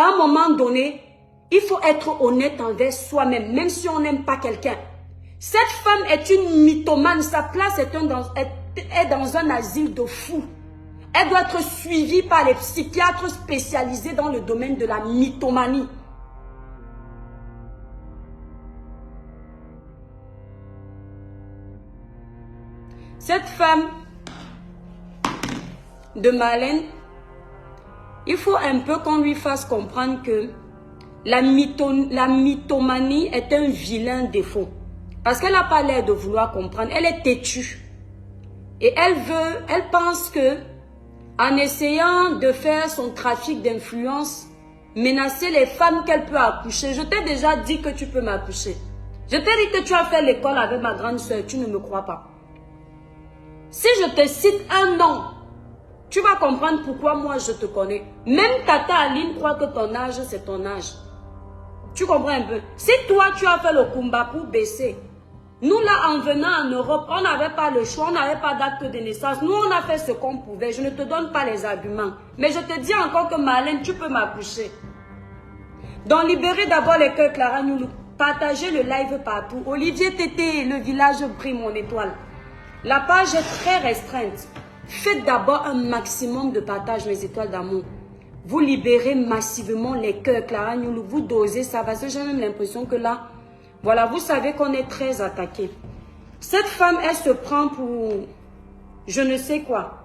À un moment donné, il faut être honnête envers soi-même, même si on n'aime pas quelqu'un. Cette femme est une mythomane. Sa place est dans un asile de fous. Elle doit être suivie par les psychiatres spécialisés dans le domaine de la mythomanie. Cette femme de Marlène, il faut un peu qu'on lui fasse comprendre que la mythomanie est un vilain défaut. Parce qu'elle n'a pas l'air de vouloir comprendre. Elle est têtue. Et elle pense que en essayant de faire son trafic d'influence, menacer les femmes qu'elle peut accoucher. Je t'ai déjà dit que tu peux m'accoucher. Je t'ai dit que tu as fait l'école avec ma grande soeur. Tu ne me crois pas. Si je te cite un nom, tu vas comprendre pourquoi moi je te connais. Même Tata Aline croit que ton âge, c'est ton âge. Tu comprends un peu? Si toi, tu as fait le combat pour baisser, nous là, en venant en Europe, on n'avait pas le choix, on n'avait pas d'acte de naissance. Nous, on a fait ce qu'on pouvait. Je ne te donne pas les arguments. Mais je te dis encore que Marlène, tu peux m'accoucher. Donc, libérez d'abord les cœurs, Clara Nyoulou. Partagez le live partout. Olivier Tété, le village brille mon étoile. La page est très restreinte. Faites d'abord un maximum de partage, mes étoiles d'amour. Vous libérez massivement les cœurs, Clara Nyoulou. Vous dosez ça parce que j'ai même l'impression que là, voilà, vous savez qu'on est très attaqué. Cette femme, elle se prend pour je ne sais quoi.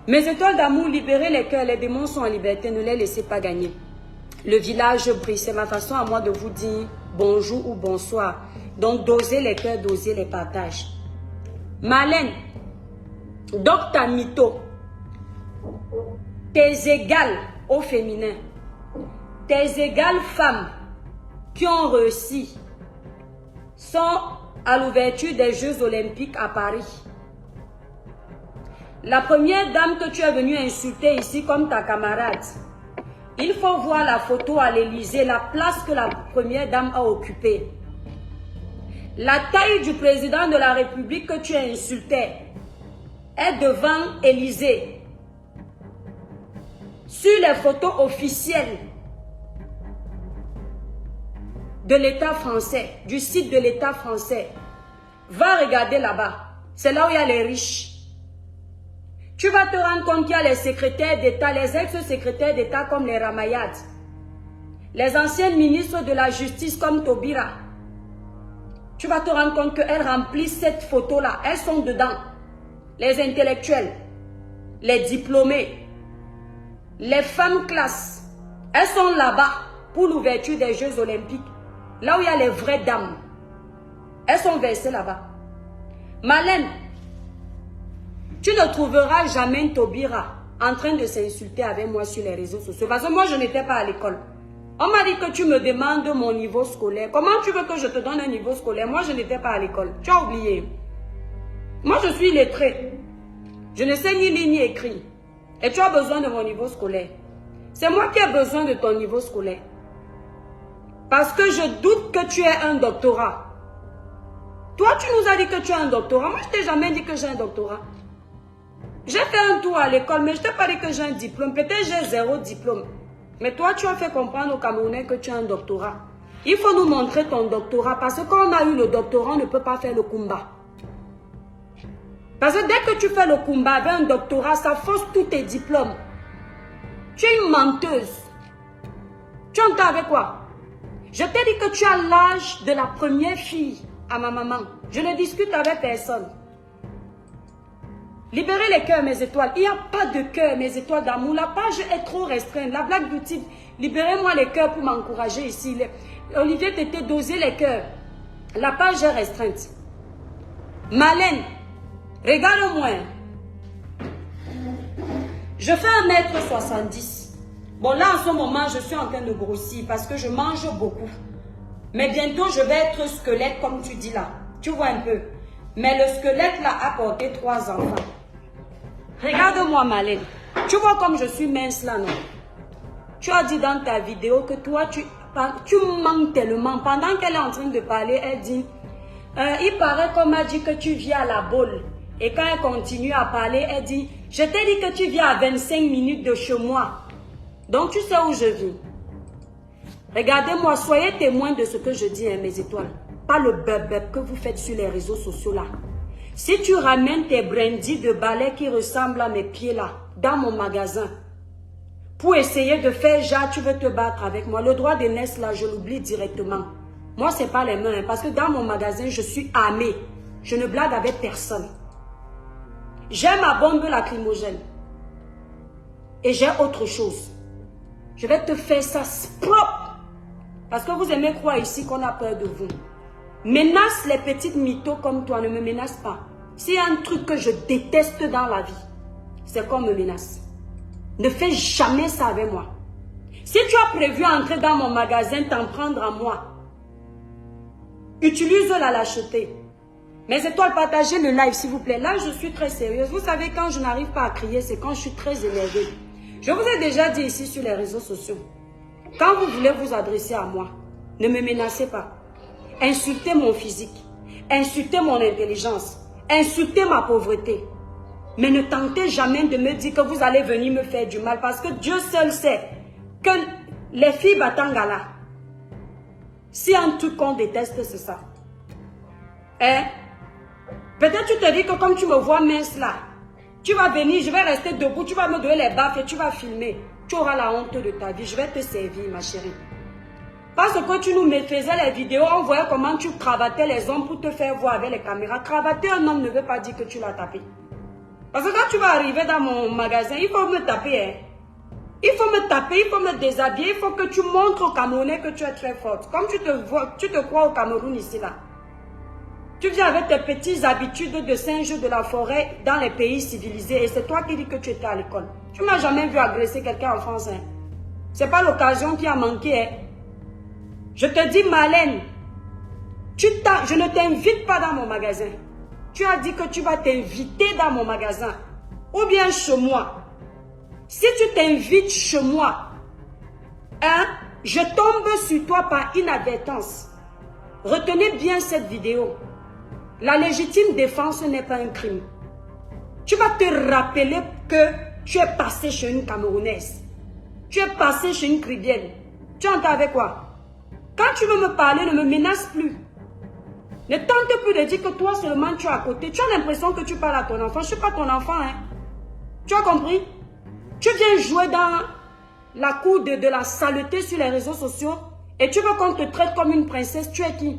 Mes étoiles d'amour, libérez les cœurs. Les démons sont en liberté, ne les laissez pas gagner. Le village brille. C'est ma façon à moi de vous dire bonjour ou bonsoir. Donc, dosez les cœurs, dosez les partages. Marlène, Docteur Mytho, tes égales au féminin, tes égales femmes qui ont réussi sont à l'ouverture des Jeux Olympiques à Paris. La première dame que tu es venue insulter ici comme ta camarade, il faut voir la photo à l'Élysée, la place que la première dame a occupée. La taille du président de la République que tu as insulté est devant Élysée. Sur les photos officielles de l'État français, du site de l'État français, va regarder là-bas. C'est là où il y a les riches. Tu vas te rendre compte qu'il y a les secrétaires d'État, les ex-secrétaires d'État comme les Ramayad, les anciens ministres de la Justice comme Taubira. Tu vas te rendre compte qu'elles remplissent cette photo-là. Elles sont dedans. Les intellectuels, les diplômés, les femmes classes. Elles sont là-bas pour l'ouverture des Jeux Olympiques. Là où il y a les vraies dames. Elles sont versées là-bas. Marlène, tu ne trouveras jamais Taubira en train de s'insulter avec moi sur les réseaux sociaux. Parce que moi, je n'étais pas à l'école. On m'a dit que tu me demandes mon niveau scolaire. Comment tu veux que je te donne un niveau scolaire? Moi, je n'étais pas à l'école. Tu as oublié. Moi, je suis lettrée. Je ne sais ni lire ni écrire. Et tu as besoin de mon niveau scolaire. C'est moi qui ai besoin de ton niveau scolaire. Parce que je doute que tu aies un doctorat. Toi, tu nous as dit que tu as un doctorat. Moi, je ne t'ai jamais dit que j'ai un doctorat. J'ai fait un tour à l'école, mais je ne t'ai pas dit que j'ai un diplôme. Peut-être j'ai 0 diplôme. Mais toi, tu as fait comprendre aux Camerounais que tu as un doctorat. Il faut nous montrer ton doctorat. Parce que quand on a eu le doctorat, on ne peut pas faire le combat. Parce que dès que tu fais le combat avec un doctorat, ça fausse tous tes diplômes. Tu es une menteuse. Tu entends avec quoi? Je t'ai dit que tu as l'âge de la première fille à ma maman. Je ne discute avec personne. Libérez les cœurs, mes étoiles. Il n'y a pas de cœur, mes étoiles d'amour. La page est trop restreinte. La blague du type, libérez-moi les cœurs pour m'encourager ici. Olivier Tété, doser les cœurs. La page est restreinte. Marlène, regarde-moi. Je fais 1m70. Bon, là, en ce moment, je suis en train de grossir parce que je mange beaucoup. Mais bientôt, je vais être squelette, comme tu dis là. Tu vois un peu. Mais le squelette, là, a porté 3 enfants. Regarde-moi, Marlène. Tu vois comme je suis mince là, non? Tu as dit dans ta vidéo que toi, tu manques tellement. Pendant qu'elle est en train de parler, elle dit, il paraît qu'on m'a dit que tu viens à la boule. Et quand elle continue à parler, elle dit, je t'ai dit que tu viens à 25 minutes de chez moi. Donc tu sais où je vis. Regardez-moi, soyez témoins de ce que je dis, hein, mes étoiles. Pas le bub que vous faites sur les réseaux sociaux là. Si tu ramènes tes brindilles de balai qui ressemblent à mes pieds là, dans mon magasin, pour essayer de faire genre, tu veux te battre avec moi, le droit d'aînesse là, je l'oublie directement. Moi, c'est pas les mains, hein, parce que dans mon magasin, je suis armée. Je ne blague avec personne. J'ai ma bombe lacrymogène. Et j'ai autre chose. Je vais te faire ça propre. Parce que vous aimez croire ici qu'on a peur de vous. Menace les petites mythos comme toi, ne me menace pas. S'il y a un truc que je déteste dans la vie, c'est qu'on me menace. Ne fais jamais ça avec moi. Si tu as prévu entrer dans mon magasin, t'en prendre à moi, utilise la lâcheté. Mes étoiles, partagez le live s'il vous plaît. Là, je suis très sérieuse. Vous savez, quand je n'arrive pas à crier, c'est quand je suis très énervée. Je vous ai déjà dit ici sur les réseaux sociaux. Quand vous voulez vous adresser à moi, ne me menacez pas. Insultez mon physique. Insultez mon intelligence. Insultez ma pauvreté. Mais ne tentez jamais de me dire que vous allez venir me faire du mal. Parce que Dieu seul sait que les filles Batanga là, si un truc qu'on déteste, c'est ça. Hein? Peut-être tu te dis que comme tu me vois mince là, tu vas venir, je vais rester debout, tu vas me donner les baffes et tu vas filmer. Tu auras la honte de ta vie. Je vais te servir, ma chérie. Parce que tu nous faisais les vidéos, on voyait comment tu cravatais les hommes pour te faire voir avec les caméras. Cravater un homme ne veut pas dire que tu l'as tapé. Parce que quand tu vas arriver dans mon magasin, il faut me taper. Hein. Il faut me taper, il faut me déshabiller, il faut que tu montres aux Camerounais que tu es très forte. Comme tu te crois au Cameroun ici là. Tu viens avec tes petites habitudes de singe de la forêt dans les pays civilisés et c'est toi qui dis que tu étais à l'école. Tu ne m'as jamais vu agresser quelqu'un en France. Hein. Ce n'est pas l'occasion qui a manqué. Hein. Je te dis, Marlène, je ne t'invite pas dans mon magasin. Tu as dit que tu vas t'inviter dans mon magasin ou bien chez moi. Si tu t'invites chez moi, hein, je tombe sur toi par inadvertance. Retenez bien cette vidéo. La légitime défense n'est pas un crime. Tu vas te rappeler que tu es passé chez une Camerounaise. Tu es passé chez une Cribienne. Tu entends avec quoi? Quand tu veux me parler, ne me menace plus. Ne tente plus de dire que toi seulement tu es à côté. Tu as l'impression que tu parles à ton enfant. Je ne suis pas ton enfant. Hein. Tu as compris? Tu viens jouer dans la cour de la saleté sur les réseaux sociaux et tu veux qu'on te traite comme une princesse. Tu es qui?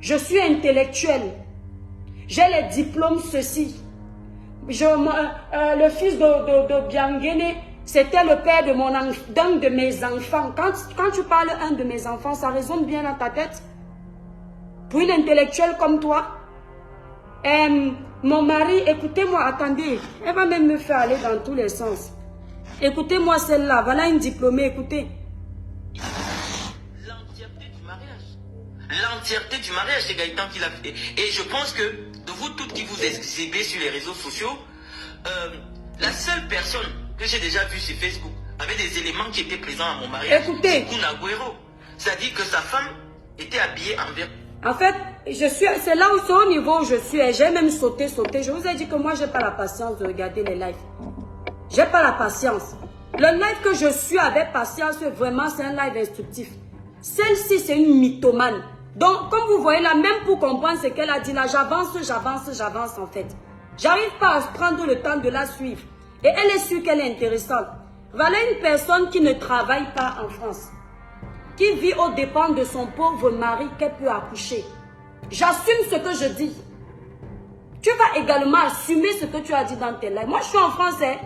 Je suis intellectuelle. J'ai les diplômes ceci. Le fils de Biangene, c'était le père d'un de mes enfants. Quand tu parles un de mes enfants, ça résonne bien dans ta tête. Pour une intellectuelle comme toi. Mon mari, écoutez-moi, attendez. Elle va même me faire aller dans tous les sens. Écoutez-moi celle-là. Voilà une diplômée, écoutez. L'entièreté du mariage, c'est Gaëtan qui l'a fait. Et je pense que de vous toutes qui vous exhibez sur les réseaux sociaux, la seule personne que j'ai déjà vue sur Facebook avec des éléments qui étaient présents à mon mariage, c'est Kun Agüero. C'est-à-dire que sa femme était habillée en vert. En fait, c'est là où c'est au niveau où je suis. J'ai même sauté. Je vous ai dit que moi, je n'ai pas la patience de regarder les lives. J'ai pas la patience. Le live que je suis avec patience, vraiment, c'est un live instructif. Celle-ci, c'est une mythomane. Donc, comme vous voyez là, même pour comprendre ce qu'elle a dit là, j'avance en fait. J'arrive pas à prendre le temps de la suivre. Et elle est sûre qu'elle est intéressante. Voilà une personne qui ne travaille pas en France. Qui vit aux dépens de son pauvre mari qu'elle peut accoucher. J'assume ce que je dis. Tu vas également assumer ce que tu as dit dans tes lives. Moi, je suis en français.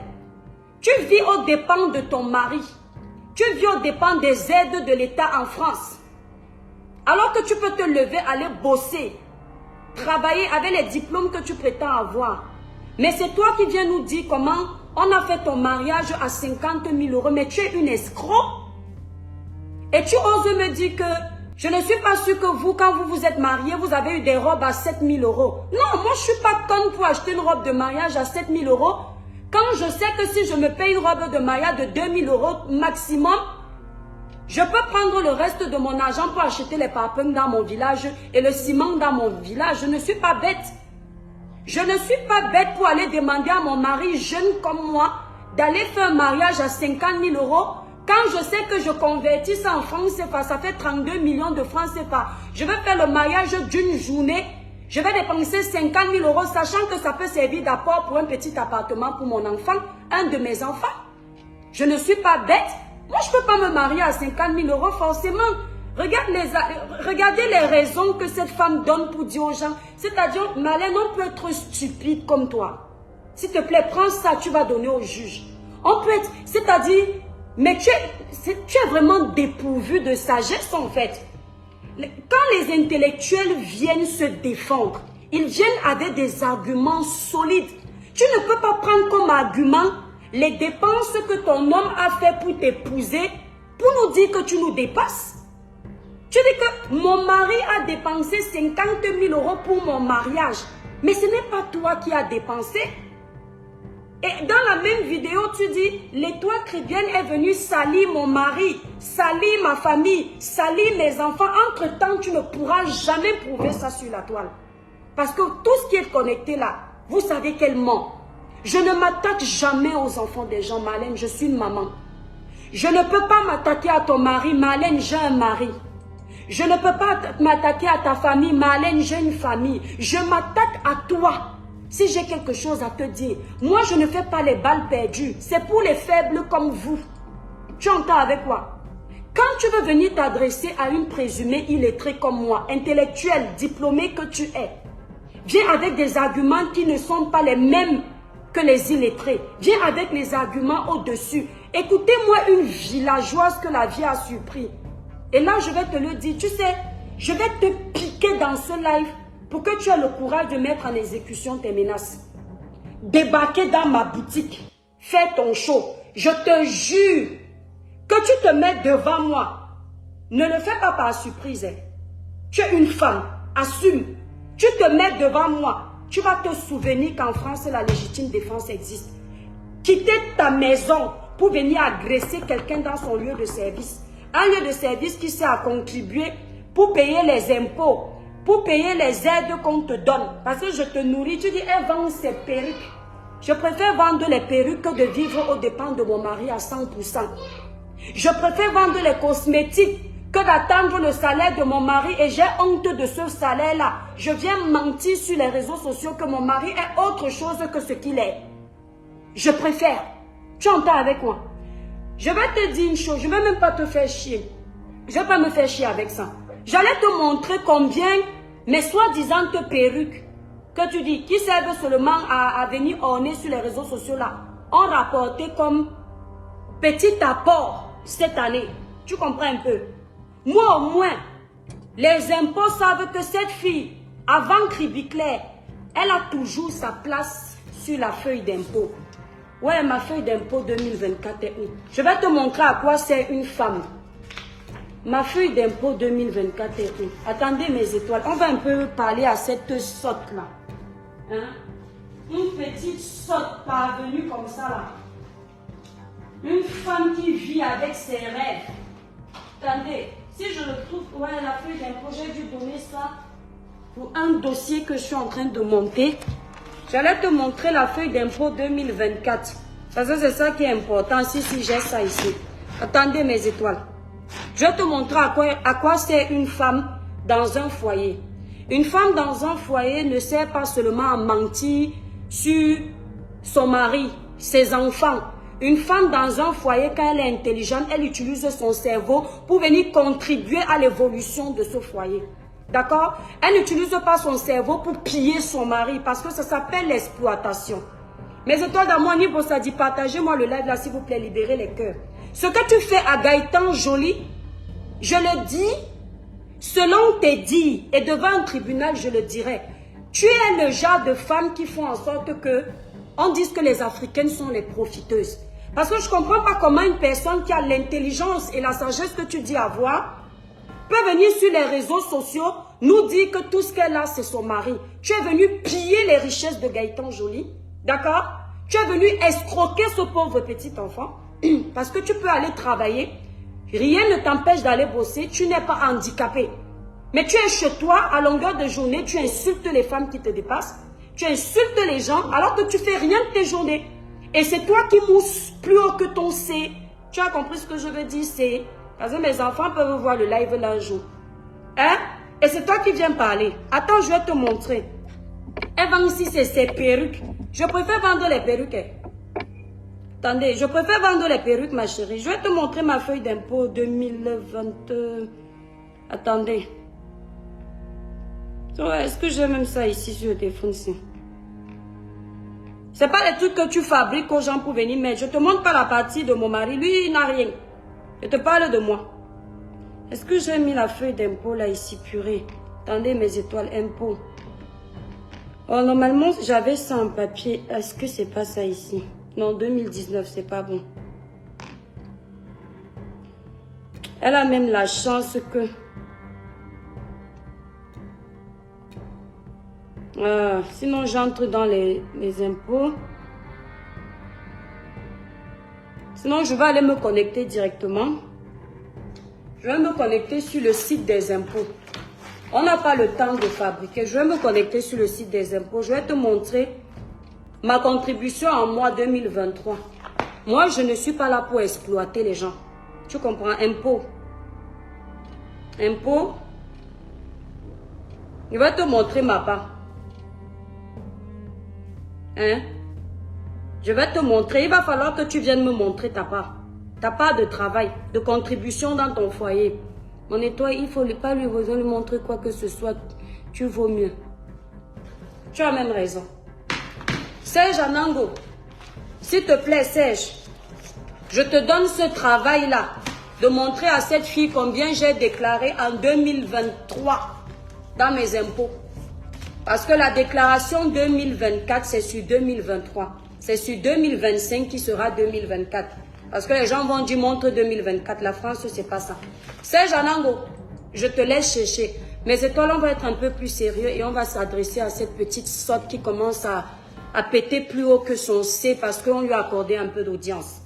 Tu vis aux dépens de ton mari. Tu vis aux dépens des aides de l'État en France. Alors que tu peux te lever, aller bosser, travailler avec les diplômes que tu prétends avoir. Mais c'est toi qui viens nous dire comment on a fait ton mariage à 50 000 €. Mais tu es une escroc. Et tu oses me dire que je ne suis pas sûre que vous, quand vous vous êtes mariés, vous avez eu des robes à 7 000 €. Non, moi je ne suis pas conne pour acheter une robe de mariage à 7 000 €. Quand je sais que si je me paye une robe de mariage de 2 000 € maximum, je peux prendre le reste de mon argent pour acheter les parpaings dans mon village et le ciment dans mon village. Je ne suis pas bête. Je ne suis pas bête pour aller demander à mon mari jeune comme moi d'aller faire un mariage à 50 000 euros, quand je sais que je convertis ça en francs CFA, ça fait 32 millions de francs CFA. Je vais faire le mariage d'une journée, je vais dépenser 50 000 euros, sachant que ça peut servir d'apport pour un petit appartement pour mon enfant, un de mes enfants. Je ne suis pas bête. Moi, je ne peux pas me marier à 50 000 euros forcément. Regardez les raisons que cette femme donne pour dire aux gens. C'est-à-dire, Marlène, on peut être stupide comme toi. S'il te plaît, prends ça, tu vas donner au juge. On peut être, c'est-à-dire, mais tu es vraiment dépourvu de sagesse en fait. Quand les intellectuels viennent se défendre, ils viennent avec des arguments solides. Tu ne peux pas prendre comme argument les dépenses que ton homme a fait pour t'épouser pour nous dire que tu nous dépasses. Tu dis que mon mari a dépensé 50 000 euros pour mon mariage. Mais ce n'est pas toi qui as dépensé. Et dans la même vidéo, tu dis, l'étoile chrétienne est venue salir mon mari, salir ma famille, salir mes enfants. Entre-temps, tu ne pourras jamais prouver ça sur la toile. Parce que tout ce qui est connecté là, vous savez qu'elle ment. Je ne m'attaque jamais aux enfants des gens, Marlène, je suis une maman. Je ne peux pas m'attaquer à ton mari, Marlène, j'ai un mari. Je ne peux pas m'attaquer à ta famille, Marlène, j'ai une famille. Je m'attaque à toi. Si j'ai quelque chose à te dire, moi je ne fais pas les balles perdues. C'est pour les faibles comme vous. Tu entends avec quoi? Quand tu veux venir t'adresser à une présumée illettrée comme moi, intellectuelle, diplômée que tu es, viens avec des arguments qui ne sont pas les mêmes que les illettrés. Viens avec les arguments au-dessus. Écoutez-moi une villageoise que la vie a surpris. Et là, je vais te le dire, tu sais, je vais te piquer dans ce live pour que tu aies le courage de mettre en exécution tes menaces. Débarquer dans ma boutique, fais ton show. Je te jure que tu te mets devant moi. Ne le fais pas par surprise. Hein. Tu es une femme, assume. Tu te mets devant moi. Tu vas te souvenir qu'en France, la légitime défense existe. Quitter ta maison pour venir agresser quelqu'un dans son lieu de service. Un lieu de service qui sert à contribuer pour payer les impôts, pour payer les aides qu'on te donne. Parce que je te nourris, tu dis, elle vend ses perruques. Je préfère vendre les perruques que de vivre aux dépens de mon mari à 100%. Je préfère vendre les cosmétiques que d'attendre le salaire de mon mari et j'ai honte de ce salaire-là. Je viens mentir sur les réseaux sociaux que mon mari est autre chose que ce qu'il est. Je préfère. Tu entends avec moi? Je vais te dire une chose, je ne vais même pas te faire chier. Je ne vais pas me faire chier avec ça. J'allais te montrer combien mes soi-disant perruques que tu dis, qui servent seulement à venir orner sur les réseaux sociaux là, ont rapporté comme petit apport cette année. Tu comprends un peu? Moi au moins, les impôts savent que cette fille, avant Cribiclair, elle a toujours sa place sur la feuille d'impôt. Ouais, ma feuille d'impôt 2024 est où? Je vais te montrer à quoi sert une femme. Ma feuille d'impôt 2024 est où? Attendez mes étoiles. On va un peu parler à cette sotte-là. Hein? Une petite sotte parvenue comme ça là. Une femme qui vit avec ses rêves. Attendez, si je le trouve, ouais, la feuille d'impôt, j'ai dû donner ça pour un dossier que je suis en train de monter. J'allais te montrer la feuille d'impôt 2024. Parce que c'est ça qui est important. Si j'ai ça ici. Attendez mes étoiles. Je vais te montrer à quoi sert une femme dans un foyer. Une femme dans un foyer ne sert pas seulement à mentir sur son mari, ses enfants. Une femme dans un foyer, quand elle est intelligente, elle utilise son cerveau pour venir contribuer à l'évolution de ce foyer. D'accord? Elle n'utilise pas son cerveau pour piller son mari parce que ça s'appelle l'exploitation. Mes étoiles d'amour, niveau ça dit, partagez-moi le live là s'il vous plaît, libérez les cœurs. Ce que tu fais à Gaëtan Joly, je le dis, selon tes dires et devant un tribunal, je le dirai. Tu es le genre de femme qui font en sorte que on dise que les Africaines sont les profiteuses. Parce que je ne comprends pas comment une personne qui a l'intelligence et la sagesse que tu dis avoir peut venir sur les réseaux sociaux nous dire que tout ce qu'elle a, c'est son mari. Tu es venu piller les richesses de Gaëtan Joly. D'accord? Tu es venu escroquer ce pauvre petit enfant. Parce que tu peux aller travailler. Rien ne t'empêche d'aller bosser. Tu n'es pas handicapé. Mais tu es chez toi, à longueur de journée, tu insultes les femmes qui te dépassent. Tu insultes les gens alors que tu fais rien de tes journées. Et c'est toi qui mousses plus haut que ton C. Tu as compris ce que je veux dire, C? Parce que mes enfants peuvent voir le live là un jour. Hein? Et c'est toi qui viens parler. Attends, je vais te montrer. Elle vend ici ses perruques. Je préfère vendre les perruques. Attendez, je préfère vendre les perruques, ma chérie. Je vais te montrer ma feuille d'impôt 2020. Attendez. Est-ce que j'ai même ça ici sur le téléphone ici? C'est pas les trucs que tu fabriques aux gens pour venir mettre. Je te montre pas la partie de mon mari. Lui, il n'a rien. Je te parle de moi. Est-ce que j'ai mis la feuille d'impôt là ici, purée? Attendez, mes étoiles, impôts. Oh, normalement, j'avais ça en papier. Est-ce que c'est pas ça ici? Non, 2019, c'est pas bon. Elle a même la chance que... sinon, j'entre dans les impôts. Sinon, je vais aller me connecter directement. Je vais me connecter sur le site des impôts. On n'a pas le temps de fabriquer. Je vais me connecter sur le site des impôts. Je vais te montrer ma contribution en mois 2023. Moi, je ne suis pas là pour exploiter les gens. Tu comprends? Impôts. Impôts. Je vais te montrer ma part. Hein? Je vais te montrer. Il va falloir que tu viennes me montrer ta part. Ta part de travail, de contribution dans ton foyer. Mon étoile, il ne faut pas lui montrer quoi que ce soit. Tu vaux mieux. Tu as même raison. Serge Anango, s'il te plaît, Serge, je te donne ce travail-là de montrer à cette fille combien j'ai déclaré en 2023 dans mes impôts. Parce que la déclaration 2024, c'est sur 2023. C'est sur 2025 qui sera 2024. Parce que les gens vont dire montre 2024. La France, c'est pas ça. Serge Anango, je te laisse chercher. Mes étoiles, on va être un peu plus sérieux et on va s'adresser à cette petite sotte qui commence à péter plus haut que son C parce qu'on lui a accordé un peu d'audience.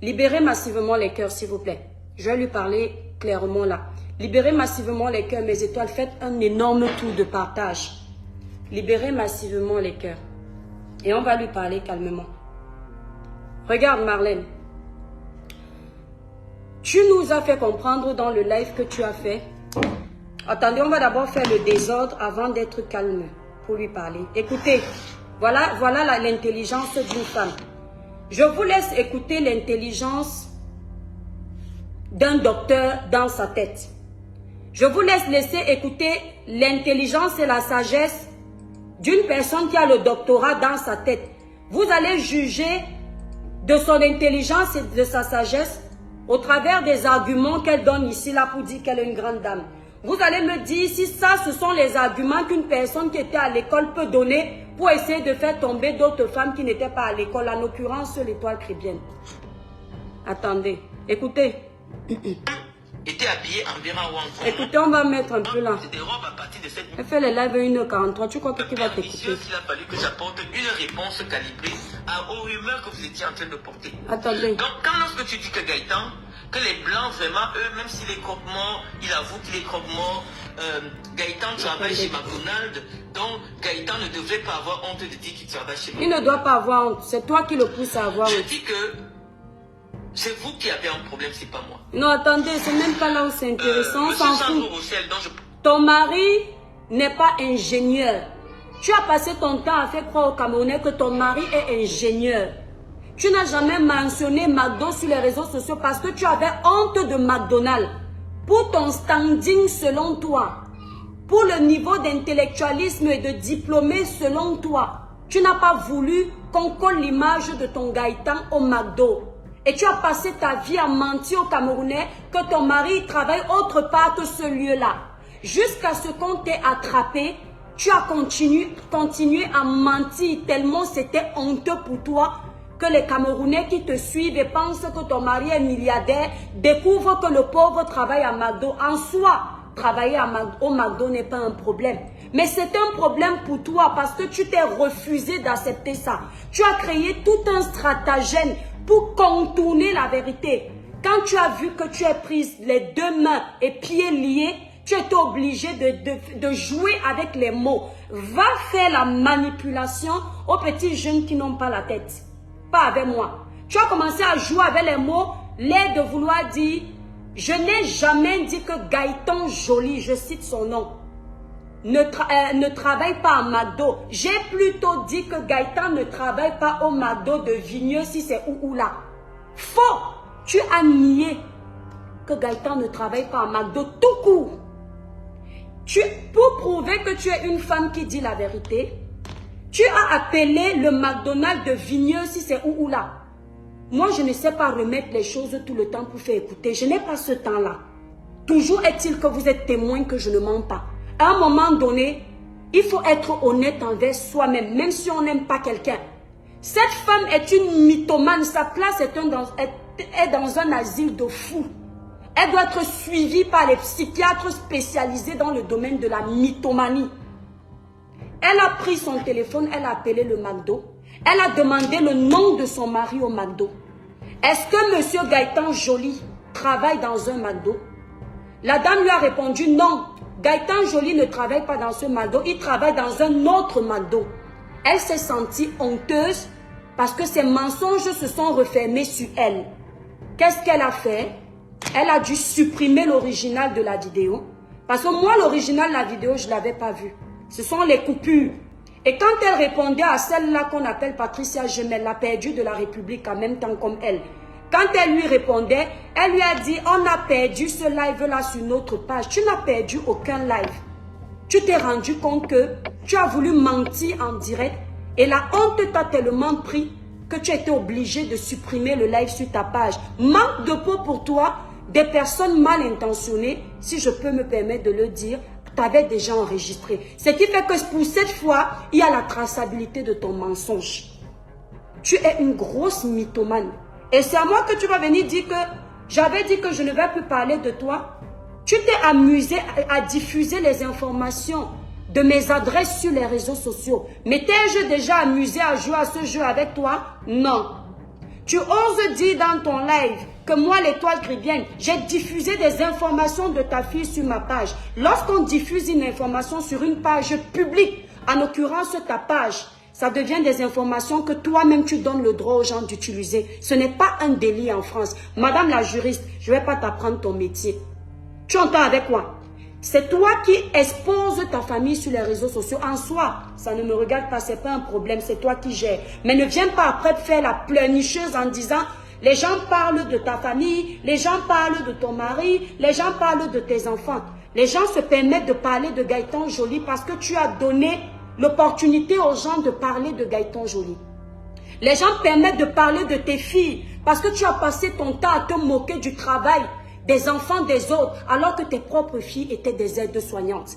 Libérez massivement les cœurs, s'il vous plaît. Je vais lui parler clairement là. Libérez massivement les cœurs, mes étoiles. Faites un énorme tour de partage. Libérez massivement les cœurs. Et on va lui parler calmement. Regarde Marlène. Tu nous as fait comprendre dans le live que tu as fait. Attendez, on va d'abord faire le désordre avant d'être calme pour lui parler. Écoutez, voilà l'intelligence d'une femme. Je vous laisse écouter l'intelligence d'un docteur dans sa tête. Je vous laisser écouter l'intelligence et la sagesse d'une personne qui a le doctorat dans sa tête. Vous allez juger de son intelligence et de sa sagesse au travers des arguments qu'elle donne ici là pour dire qu'elle est une grande dame. Vous allez me dire si ça, ce sont les arguments qu'une personne qui était à l'école peut donner pour essayer de faire tomber d'autres femmes qui n'étaient pas à l'école, en l'occurrence l'étoile chrétienne. Attendez, écoutez. Était habillé environ en Écoutez, on va mettre un peu là. des robes à partir de cette... Elle fait les lives à 1h43, tu crois qu'il va t'écouter? Il a fallu que j'apporte une réponse calibrée aux rumeurs que vous étiez en train de porter. Attendez. Donc, lorsque tu dis que Gaëtan, que les Blancs, vraiment, eux, même s'il est croque-mort, il avoue qu'il est croque-mort, Gaëtan travaille chez McDonald's, donc Gaëtan ne devrait pas avoir honte de dire qu'il travaille chez McDonald's. Il ne doit pas avoir honte, c'est toi qui le pousse à avoir honte. Je dis que c'est vous qui avez un problème, c'est pas moi. Non, attendez, c'est même pas là où c'est intéressant, on s'en fout. Je... Ton mari n'est pas ingénieur. Tu as passé ton temps à faire croire aux Camerounais que ton mari est ingénieur. Tu n'as jamais mentionné McDo sur les réseaux sociaux parce que tu avais honte de McDonald's. Pour ton standing selon toi, pour le niveau d'intellectualisme et de diplômé selon toi, tu n'as pas voulu qu'on colle l'image de ton Gaëtan au McDo. Et tu as passé ta vie à mentir aux Camerounais que ton mari travaille autre part que ce lieu-là. Jusqu'à ce qu'on t'ait attrapé, tu as continué à mentir tellement c'était honteux pour toi que les Camerounais qui te suivent et pensent que ton mari est milliardaire découvrent que le pauvre travaille à McDo. En soi, travailler au McDo n'est pas un problème. Mais c'est un problème pour toi parce que tu t'es refusé d'accepter ça. Tu as créé tout un stratagème pour contourner la vérité. Quand tu as vu que tu es prise les deux mains et pieds liés, tu es obligé de jouer avec les mots. Va faire la manipulation aux petits jeunes qui n'ont pas la tête. pas avec moi. Tu as commencé à jouer avec les mots, l'air de vouloir dire, je n'ai jamais dit que Gaëtan Joly, je cite son nom, ne travaille pas à McDo. J'ai plutôt dit que Gaëtan ne travaille pas au McDo de Vigneux si c'est où là. Faux! Tu as nié que Gaëtan ne travaille pas à McDo tout court. Pour prouver que tu es une femme qui dit la vérité, tu as appelé le McDonald's de Vigneux si c'est où là. Moi, je ne sais pas remettre les choses tout le temps pour faire écouter. Je n'ai pas ce temps-là. Toujours est-il que vous êtes témoin que je ne mens pas. À un moment donné, il faut être honnête envers soi-même, même si on n'aime pas quelqu'un. Cette femme est une mythomane. Sa place est dans un asile de fous. Elle doit être suivie par les psychiatres spécialisés dans le domaine de la mythomanie. Elle a pris son téléphone, elle a appelé le McDo. Elle a demandé le nom de son mari au McDo. Est-ce que M. Gaëtan Joly travaille dans un McDo? La dame lui a répondu non. Gaëtan Joly ne travaille pas dans ce McDo, il travaille dans un autre McDo. Elle s'est sentie honteuse parce que ses mensonges se sont refermés sur elle. Qu'est-ce qu'elle a fait? Elle a dû supprimer l'original de la vidéo. Parce que moi, l'original de la vidéo, je ne l'avais pas vu. Ce sont les coupures. Et quand elle répondait à celle-là qu'on appelle Patricia Gemel, la perdue de la République en même temps comme elle, quand elle lui répondait, elle lui a dit, on a perdu ce live-là sur notre page. Tu n'as perdu aucun live. Tu t'es rendu compte que tu as voulu mentir en direct et la honte t'a tellement pris que tu as été obligé de supprimer le live sur ta page. Manque de peau pour toi, des personnes mal intentionnées, si je peux me permettre de le dire, t'avais déjà enregistré. Ce qui fait que pour cette fois, il y a la traçabilité de ton mensonge. Tu es une grosse mythomane. Et c'est à moi que tu vas venir dire que j'avais dit que je ne vais plus parler de toi. Tu t'es amusé à diffuser les informations de mes adresses sur les réseaux sociaux. Mais t'ai-je déjà amusé à jouer à ce jeu avec toi? Non. Tu oses dire dans ton live que moi, l'étoile chrétienne, j'ai diffusé des informations de ta fille sur ma page. Lorsqu'on diffuse une information sur une page publique, en l'occurrence ta page, ça devient des informations que toi-même tu donnes le droit aux gens d'utiliser. Ce n'est pas un délit en France. Madame la juriste, je ne vais pas t'apprendre ton métier. Tu entends avec quoi? C'est toi qui exposes ta famille sur les réseaux sociaux. En soi, ça ne me regarde pas, ce n'est pas un problème, c'est toi qui gères. Mais ne viens pas après faire la pleurnicheuse en disant, les gens parlent de ta famille, les gens parlent de ton mari, les gens parlent de tes enfants. Les gens se permettent de parler de Gaëtan Joly parce que tu as donné l'opportunité aux gens de parler de Gaëtan Joly. Les gens permettent de parler de tes filles parce que tu as passé ton temps à te moquer du travail des enfants des autres, alors que tes propres filles étaient des aides-soignantes.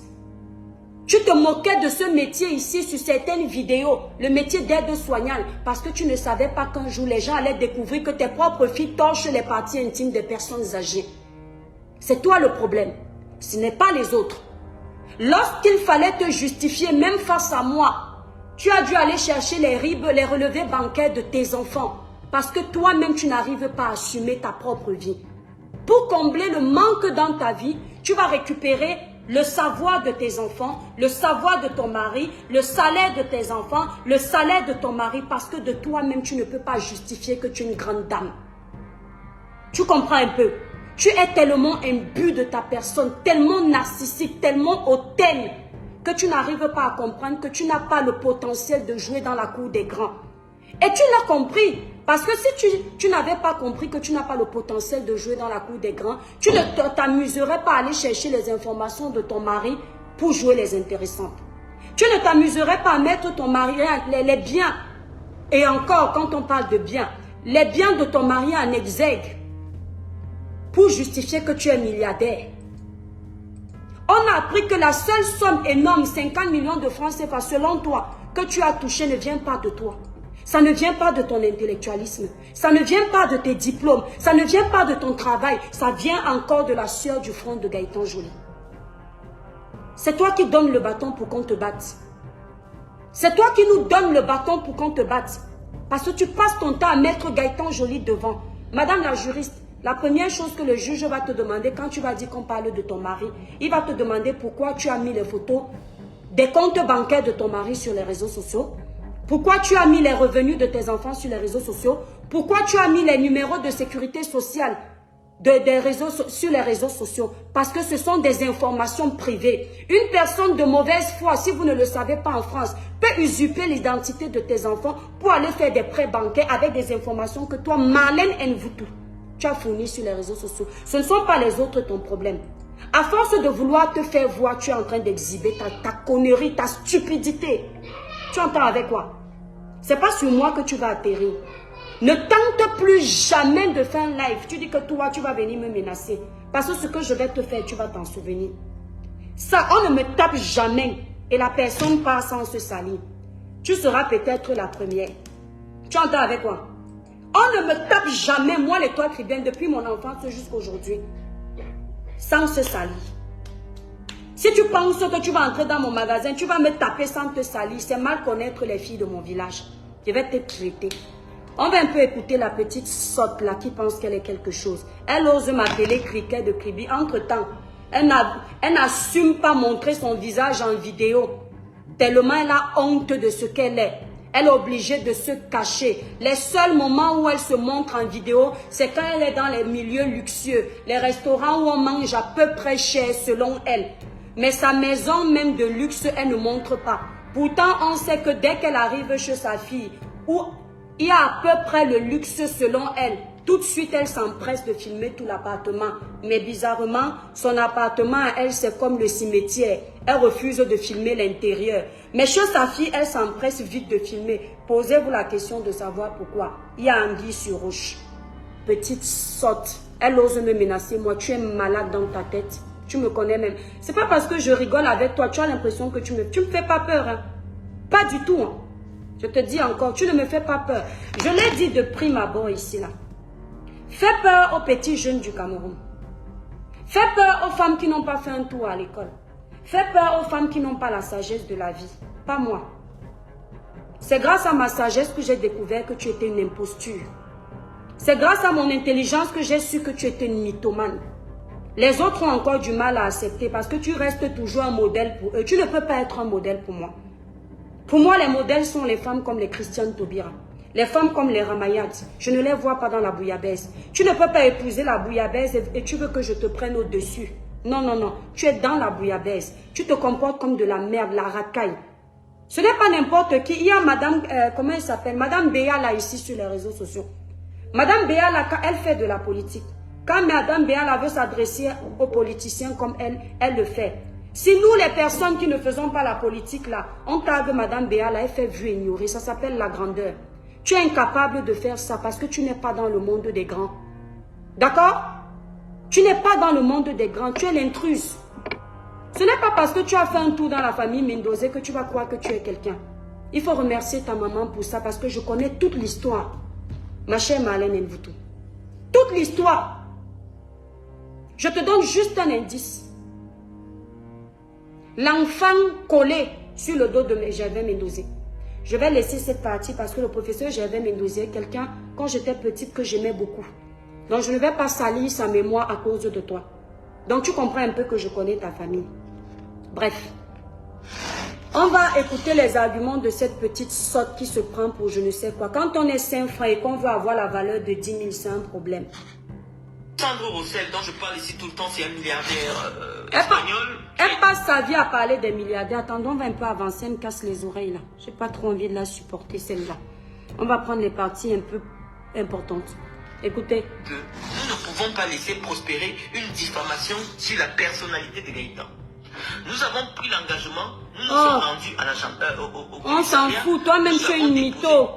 Tu te moquais de ce métier ici sur certaines vidéos, le métier d'aide-soignante, parce que tu ne savais pas qu'un jour les gens allaient découvrir que tes propres filles torchent les parties intimes des personnes âgées. C'est toi le problème, ce n'est pas les autres. Lorsqu'il fallait te justifier, même face à moi, tu as dû aller chercher les relevés bancaires de tes enfants, parce que toi-même tu n'arrives pas à assumer ta propre vie. Pour combler le manque dans ta vie, tu vas récupérer le savoir de tes enfants, le savoir de ton mari, le salaire de tes enfants, le salaire de ton mari, parce que de toi-même, tu ne peux pas justifier que tu es une grande dame. Tu comprends un peu? Tu es tellement imbu de ta personne, tellement narcissique, tellement hautaine, que tu n'arrives pas à comprendre que tu n'as pas le potentiel de jouer dans la cour des grands. Et tu l'as compris. Parce que si tu n'avais pas compris que tu n'as pas le potentiel de jouer dans la cour des grands, tu ne t'amuserais pas à aller chercher les informations de ton mari pour jouer les intéressantes. Tu ne t'amuserais pas à mettre ton mari, les biens, et encore quand on parle de biens, les biens de ton mari en exergue pour justifier que tu es milliardaire. On a appris que la seule somme énorme, 50 millions de francs CFA, selon toi, que tu as touché ne vient pas de toi. Ça ne vient pas de ton intellectualisme, ça ne vient pas de tes diplômes, ça ne vient pas de ton travail, ça vient encore de la sueur du front de Gaëtan Joly. C'est toi qui donnes le bâton pour qu'on te batte. C'est toi qui nous donnes le bâton pour qu'on te batte. Parce que tu passes ton temps à mettre Gaëtan Joly devant. Madame la juriste, la première chose que le juge va te demander quand tu vas dire qu'on parle de ton mari, il va te demander pourquoi tu as mis les photos des comptes bancaires de ton mari sur les réseaux sociaux. Pourquoi tu as mis les revenus de tes enfants sur les réseaux sociaux? Pourquoi tu as mis les numéros de sécurité sociale sur les réseaux sociaux? Parce que ce sont des informations privées. Une personne de mauvaise foi, si vous ne le savez pas en France, peut usurper l'identité de tes enfants pour aller faire des prêts bancaires avec des informations que toi, Marlène Nvutu, tu as fournies sur les réseaux sociaux. Ce ne sont pas les autres ton problème. À force de vouloir te faire voir, tu es en train d'exhiber ta connerie, ta stupidité. Tu entends avec quoi? C'est pas sur moi que tu vas atterrir. Ne tente plus jamais de faire un live. Tu dis que toi, tu vas venir me menacer. Parce que ce que je vais te faire, tu vas t'en souvenir. Ça, on ne me tape jamais. Et la personne passe sans se salir. Tu seras peut-être la première. Tu entends avec quoi? On ne me tape jamais, moi l'étoile tribune, depuis mon enfance jusqu'à aujourd'hui. Sans se salir. Si tu penses que tu vas entrer dans mon magasin, tu vas me taper sans te salir. C'est mal connaître les filles de mon village. Je vais te traiter. On va un peu écouter la petite sotte là qui pense qu'elle est quelque chose. Elle ose m'appeler criquet de Kribi. Entre-temps, elle n'assume pas montrer son visage en vidéo. Tellement elle a honte de ce qu'elle est. Elle est obligée de se cacher. Les seuls moments où elle se montre en vidéo, c'est quand elle est dans les milieux luxueux. Les restaurants où on mange à peu près cher selon elle. Mais sa maison même de luxe, elle ne montre pas. Pourtant, on sait que dès qu'elle arrive chez sa fille, où il y a à peu près le luxe selon elle, tout de suite, elle s'empresse de filmer tout l'appartement. Mais bizarrement, son appartement à elle, c'est comme le cimetière. Elle refuse de filmer l'intérieur. Mais chez sa fille, elle s'empresse vite de filmer. Posez-vous la question de savoir pourquoi. Il y a anguille sur roche. Petite sotte. Elle ose me menacer. Moi, tu es malade dans ta tête. Tu me connais même. C'est pas parce que je rigole avec toi. Tu as l'impression que tu me fais pas peur. Hein? Pas du tout. Hein? Je te dis encore, tu ne me fais pas peur. Je l'ai dit de prime abord ici, là. Fais peur aux petits jeunes du Cameroun. Fais peur aux femmes qui n'ont pas fait un tour à l'école. Fais peur aux femmes qui n'ont pas la sagesse de la vie. Pas moi. C'est grâce à ma sagesse que j'ai découvert que tu étais une imposture. C'est grâce à mon intelligence que j'ai su que tu étais une mythomane. Les autres ont encore du mal à accepter parce que tu restes toujours un modèle pour eux. Tu ne peux pas être un modèle pour moi. Pour moi, les modèles sont les femmes comme les Christiane Taubira. Les femmes comme les Ramayad, je ne les vois pas dans la bouillabaisse. Tu ne peux pas épouser la bouillabaisse et tu veux que je te prenne au-dessus. Non, non, non. Tu es dans la bouillabaisse. Tu te comportes comme de la merde, la racaille. Ce n'est pas n'importe qui. Il y a madame, comment elle s'appelle? Madame Béa là ici sur les réseaux sociaux. Madame Béa là, elle fait de la politique. Quand Madame Béa là veut s'adresser aux politiciens comme elle le fait. Si nous, les personnes qui ne faisons pas la politique là, on tague Madame Béa là, elle fait vue ignorée. Ça s'appelle la grandeur. Tu es incapable de faire ça parce que tu n'es pas dans le monde des grands. D'accord? Tu n'es pas dans le monde des grands. Tu es l'intruse. Ce n'est pas parce que tu as fait un tour dans la famille Mendoza que tu vas croire que tu es quelqu'un. Il faut remercier ta maman pour ça parce que je connais toute l'histoire. Ma chère Marlène Nvutu. Toute l'histoire. Je te donne juste un indice. L'enfant collé sur le dos de Gervais Mendoza. Je vais laisser cette partie parce que le professeur Gervais Mendoza est quelqu'un, quand j'étais petite, que j'aimais beaucoup. Donc je ne vais pas salir sa mémoire à cause de toi. Donc tu comprends un peu que je connais ta famille. Bref. On va écouter les arguments de cette petite sotte qui se prend pour je ne sais quoi. Quand on est 5 francs et qu'on veut avoir la valeur de 10 000, c'est un problème. Sandro Rossel, dont je parle ici tout le temps, c'est un milliardaire espagnol. Elle passe sa vie à parler des milliardaires. Attendons, on va un peu avancer, elle me casse les oreilles là. Je n'ai pas trop envie de la supporter celle-là. On va prendre les parties un peu importantes. Écoutez. Que nous ne pouvons pas laisser prospérer une diffamation sur la personnalité de Gaëtan. Nous avons pris l'engagement, nous nous sommes rendus à la chambre. On s'en fout, toi-même tu es une mytho.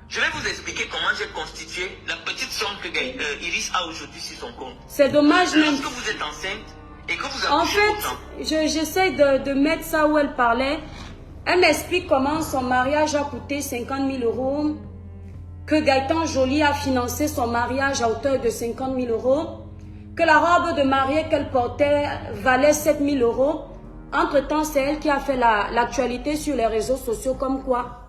Je vais vous expliquer comment j'ai constitué la petite somme que Iris a aujourd'hui sur son compte. C'est dommage même. Lorsque vous êtes enceinte et que vous avez en fait, j'essaie de mettre ça où elle parlait. Elle m'explique comment son mariage a coûté 50 000 €, que Gaëtan Joly a financé son mariage à hauteur de 50 000 €, que la robe de mariée qu'elle portait valait 7 000 €. Entre-temps, c'est elle qui a fait l'actualité sur les réseaux sociaux comme quoi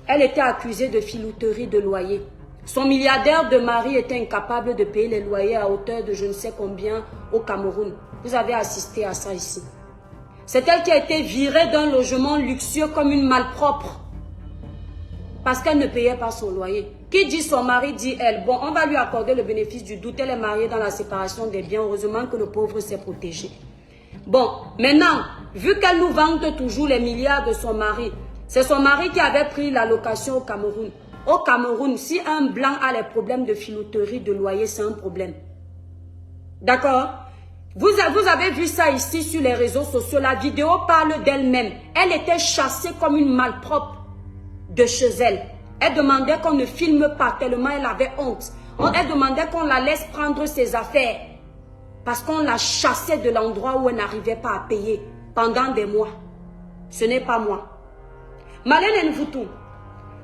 elle était accusée de filouterie de loyer. Son milliardaire de mari était incapable de payer les loyers à hauteur de je ne sais combien au Cameroun. Vous avez assisté à ça ici. C'est elle qui a été virée d'un logement luxueux comme une malpropre. parce qu'elle ne payait pas son loyer. Qui dit son mari, dit elle. Bon, on va lui accorder le bénéfice du doute. Elle est mariée dans la séparation des biens. Heureusement que le pauvre s'est protégé. Bon, maintenant, vu qu'elle nous vante toujours les milliards de son mari, c'est son mari qui avait pris la location au Cameroun. Au Cameroun, si un blanc a les problèmes de filouterie, de loyer, c'est un problème. D'accord? Vous avez vu ça ici sur les réseaux sociaux. La vidéo parle d'elle-même. Elle était chassée comme une malpropre de chez elle. Elle demandait qu'on ne filme pas tellement elle avait honte. Elle demandait qu'on la laisse prendre ses affaires. Parce qu'on la chassait de l'endroit où elle n'arrivait pas à payer pendant des mois. Ce n'est pas moi. Malène Nvoutou,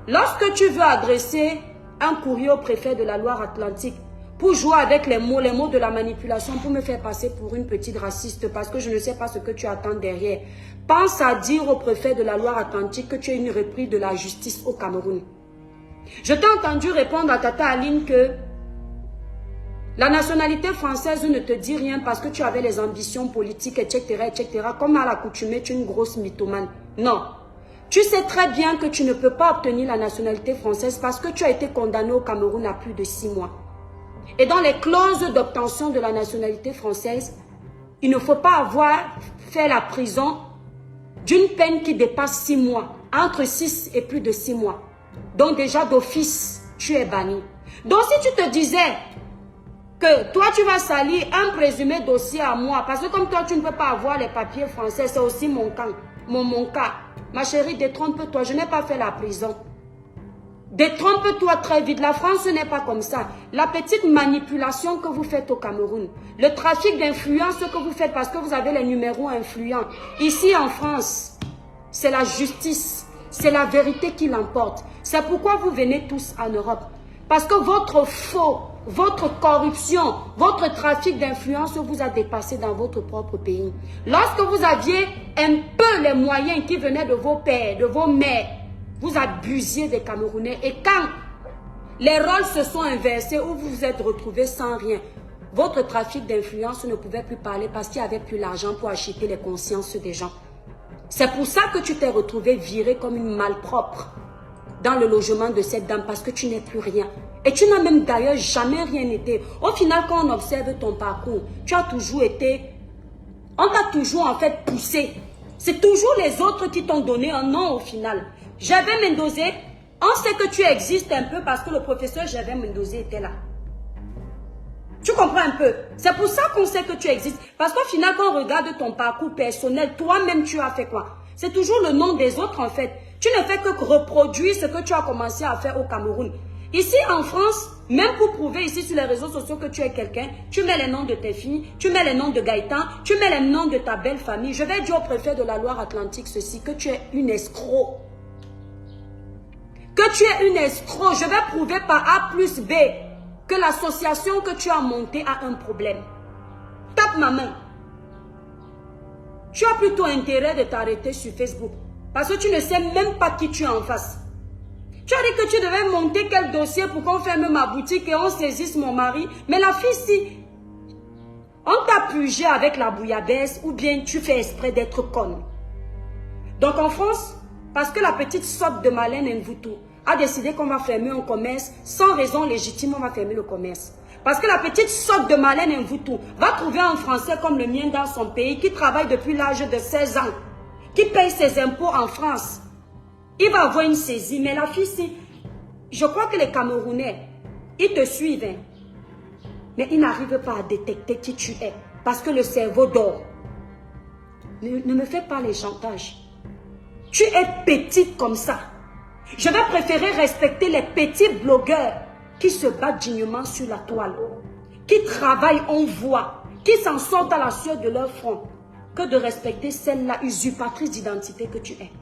lorsque tu veux adresser un courrier au préfet de la Loire-Atlantique pour jouer avec les mots de la manipulation, pour me faire passer pour une petite raciste parce que je ne sais pas ce que tu attends derrière, pense à dire au préfet de la Loire-Atlantique que tu es une reprise de la justice au Cameroun. Je t'ai entendu répondre à Tata Aline que la nationalité française ne te dit rien parce que tu avais les ambitions politiques, etc., etc. Comme à l'accoutumée, tu es une grosse mythomane. Non. Tu sais très bien que tu ne peux pas obtenir la nationalité française parce que tu as été condamné au Cameroun à plus de 6 mois. Et dans les clauses d'obtention de la nationalité française, il ne faut pas avoir fait la prison d'une peine qui dépasse 6 mois, entre 6 et plus de 6 mois. Donc déjà d'office, tu es banni. Donc si tu te disais que toi tu vas salir un présumé dossier à moi, parce que comme toi tu ne peux pas avoir les papiers français, c'est aussi mon cas. Mon cas. Ma chérie, détrompe-toi, je n'ai pas fait la prison. Détrompe-toi très vite, la France n'est pas comme ça. La petite manipulation que vous faites au Cameroun, le trafic d'influence que vous faites parce que vous avez les numéros influents. Ici en France, c'est la justice, c'est la vérité qui l'emporte. C'est pourquoi vous venez tous en Europe. Parce que votre faux, votre corruption, votre trafic d'influence vous a dépassé dans votre propre pays. Lorsque vous aviez un peu les moyens qui venaient de vos pères, de vos mères, vous abusiez des Camerounais. Et quand les rôles se sont inversés, où vous vous êtes retrouvés sans rien, votre trafic d'influence ne pouvait plus parler parce qu'il n'y avait plus l'argent pour acheter les consciences des gens. C'est pour ça que tu t'es retrouvé viré comme une malpropre dans le logement de cette dame parce que tu n'es plus rien. Et tu n'as même d'ailleurs jamais rien été. Au final, quand on observe ton parcours, tu as toujours été... On t'a toujours en fait poussé. C'est toujours les autres qui t'ont donné un nom au final. Gervais Mendozé, on sait que tu existes un peu parce que le professeur Gervais Mendozé était là. Tu comprends un peu? C'est pour ça qu'on sait que tu existes. Parce qu'au final, quand on regarde ton parcours personnel, toi-même tu as fait quoi? C'est toujours le nom des autres en fait. Tu ne fais que reproduire ce que tu as commencé à faire au Cameroun. Ici en France, même pour prouver ici sur les réseaux sociaux que tu es quelqu'un, tu mets les noms de tes filles, tu mets les noms de Gaëtan, tu mets les noms de ta belle famille. Je vais dire au préfet de la Loire-Atlantique ceci, que tu es une escroc. Que tu es une escroc. Je vais prouver par A plus B que l'association que tu as montée a un problème. Tape ma main. Tu as plutôt intérêt de t'arrêter sur Facebook. Parce que tu ne sais même pas qui tu es en face. Tu as dit que tu devais monter quel dossier pour qu'on ferme ma boutique et on saisisse mon mari. Mais la fille, si on t'a purgé avec la bouillabaisse ou bien tu fais exprès d'être conne. Donc en France, parce que la petite sotte de Malène Nvoutou a décidé qu'on va fermer un commerce, sans raison légitime, on va fermer le commerce. Parce que la petite sotte de Malène Nvoutou va trouver un Français comme le mien dans son pays qui travaille depuis l'âge de 16 ans, qui paye ses impôts en France. Il va avoir une saisie. Mais la fille, si, je crois que les Camerounais, ils te suivent. Hein, mais ils n'arrivent pas à détecter qui tu es. Parce que le cerveau dort. Ne me fais pas les chantages. Tu es petite comme ça. Je vais préférer respecter les petits blogueurs qui se battent dignement sur la toile. Qui travaillent, on voit. Qui s'en sortent à la sueur de leur front. Que de respecter celle-là, usurpatrice d'identité que tu es.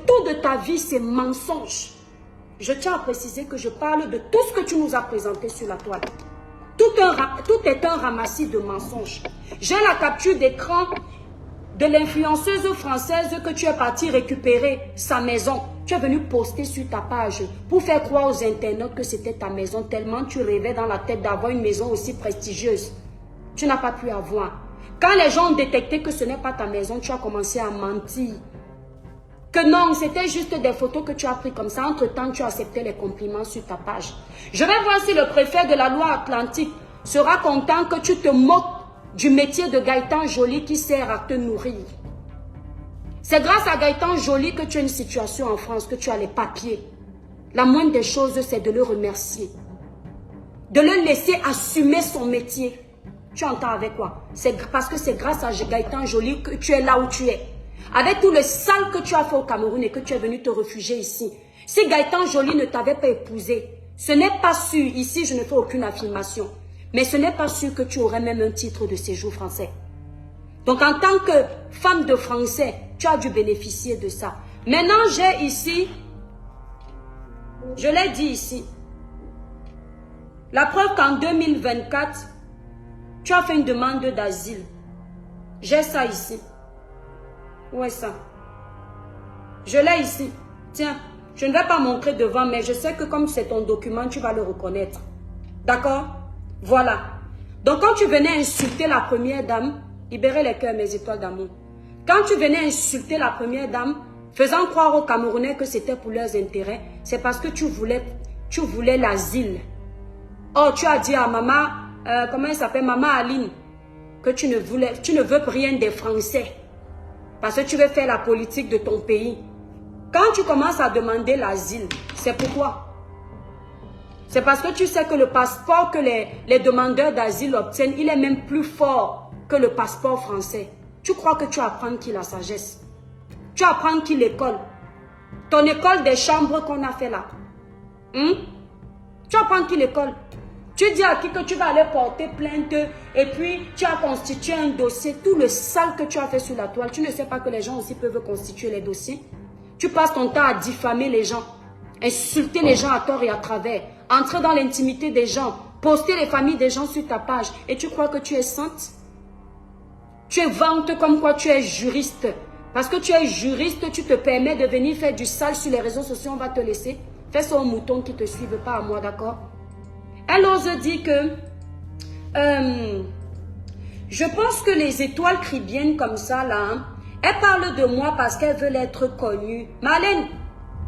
Tout de ta vie, c'est mensonge. Je tiens à préciser que je parle de tout ce que tu nous as présenté sur la toile. Tout est un ramassis de mensonges. J'ai la capture d'écran de l'influenceuse française que tu es parti récupérer sa maison. Tu es venu poster sur ta page pour faire croire aux internautes que c'était ta maison tellement tu rêvais dans la tête d'avoir une maison aussi prestigieuse. Tu n'as pas pu avoir. Quand les gens ont détecté que ce n'est pas ta maison, tu as commencé à mentir. Que non, c'était juste des photos que tu as prises comme ça. Entre-temps, tu as accepté les compliments sur ta page. Je vais voir si le préfet de la loi Atlantique sera content que tu te moques du métier de Gaëtan Joly qui sert à te nourrir. C'est grâce à Gaëtan Joly que tu as une situation en France, que tu as les papiers. La moindre des choses, c'est de le remercier. De le laisser assumer son métier. Tu entends avec quoi? C'est parce que c'est grâce à Gaëtan Joly que tu es là où tu es. Avec tout le sale que tu as fait au Cameroun et que tu es venu te réfugier ici. Si Gaëtan Joly ne t'avait pas épousé, ce n'est pas sûr, ici je ne fais aucune affirmation, mais ce n'est pas sûr que tu aurais même un titre de séjour français. Donc en tant que femme de français, tu as dû bénéficier de ça. Maintenant j'ai ici, je l'ai dit ici, la preuve qu'en 2024, tu as fait une demande d'asile. J'ai ça ici. Où est ça? Je l'ai ici. Tiens, je ne vais pas montrer devant, mais je sais que comme c'est ton document, tu vas le reconnaître. D'accord? Voilà. Donc quand tu venais insulter la première dame, libérez les cœurs, mes étoiles d'amour. Quand tu venais insulter la première dame, faisant croire aux Camerounais que c'était pour leurs intérêts, c'est parce que tu voulais l'asile. Oh, tu as dit à maman, comment elle s'appelle, maman Aline, que tu ne veux rien des Français. Parce que tu veux faire la politique de ton pays. Quand tu commences à demander l'asile, c'est pourquoi? C'est parce que tu sais que le passeport que les demandeurs d'asile obtiennent, il est même plus fort que le passeport français. Tu crois que tu apprends qui la sagesse? Tu apprends qui l'école? Ton école des chambres qu'on a fait là. Tu apprends qui l'école? Tu dis à qui que tu vas aller porter plainte et puis tu as constitué un dossier. Tout le sale que tu as fait sur la toile, tu ne sais pas que les gens aussi peuvent constituer les dossiers. Tu passes ton temps à diffamer les gens, insulter les gens à tort et à travers, entrer dans l'intimité des gens, poster les familles des gens sur ta page et tu crois que tu es sainte? Tu vantes comme quoi tu es juriste. Parce que tu es juriste, tu te permets de venir faire du sale sur les réseaux sociaux, on va te laisser. Fais ça aux moutons qui te suivent, pas à moi, d'accord? Elle ose dire que je pense que les étoiles cribiennes comme ça, là, hein, elles parlent de moi parce qu'elles veulent être connues. Marlène,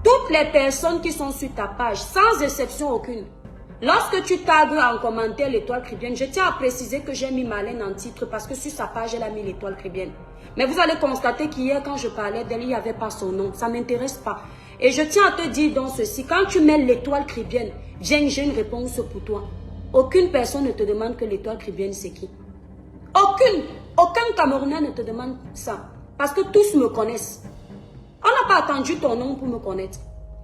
toutes les personnes qui sont sur ta page, sans exception aucune, lorsque tu tagues en commentaire l'étoile cribienne, je tiens à préciser que j'ai mis Marlène en titre parce que sur sa page, elle a mis l'étoile cribienne. Mais vous allez constater qu'hier, quand je parlais d'elle, il n'y avait pas son nom. Ça ne m'intéresse pas. Et je tiens à te dire donc ceci, quand tu mets l'étoile cribienne, j'ai une réponse pour toi. Aucune personne ne te demande que l'étoile cribienne c'est qui. Aucun Camerounais ne te demande ça. Parce que tous me connaissent. On n'a pas attendu ton nom pour me connaître.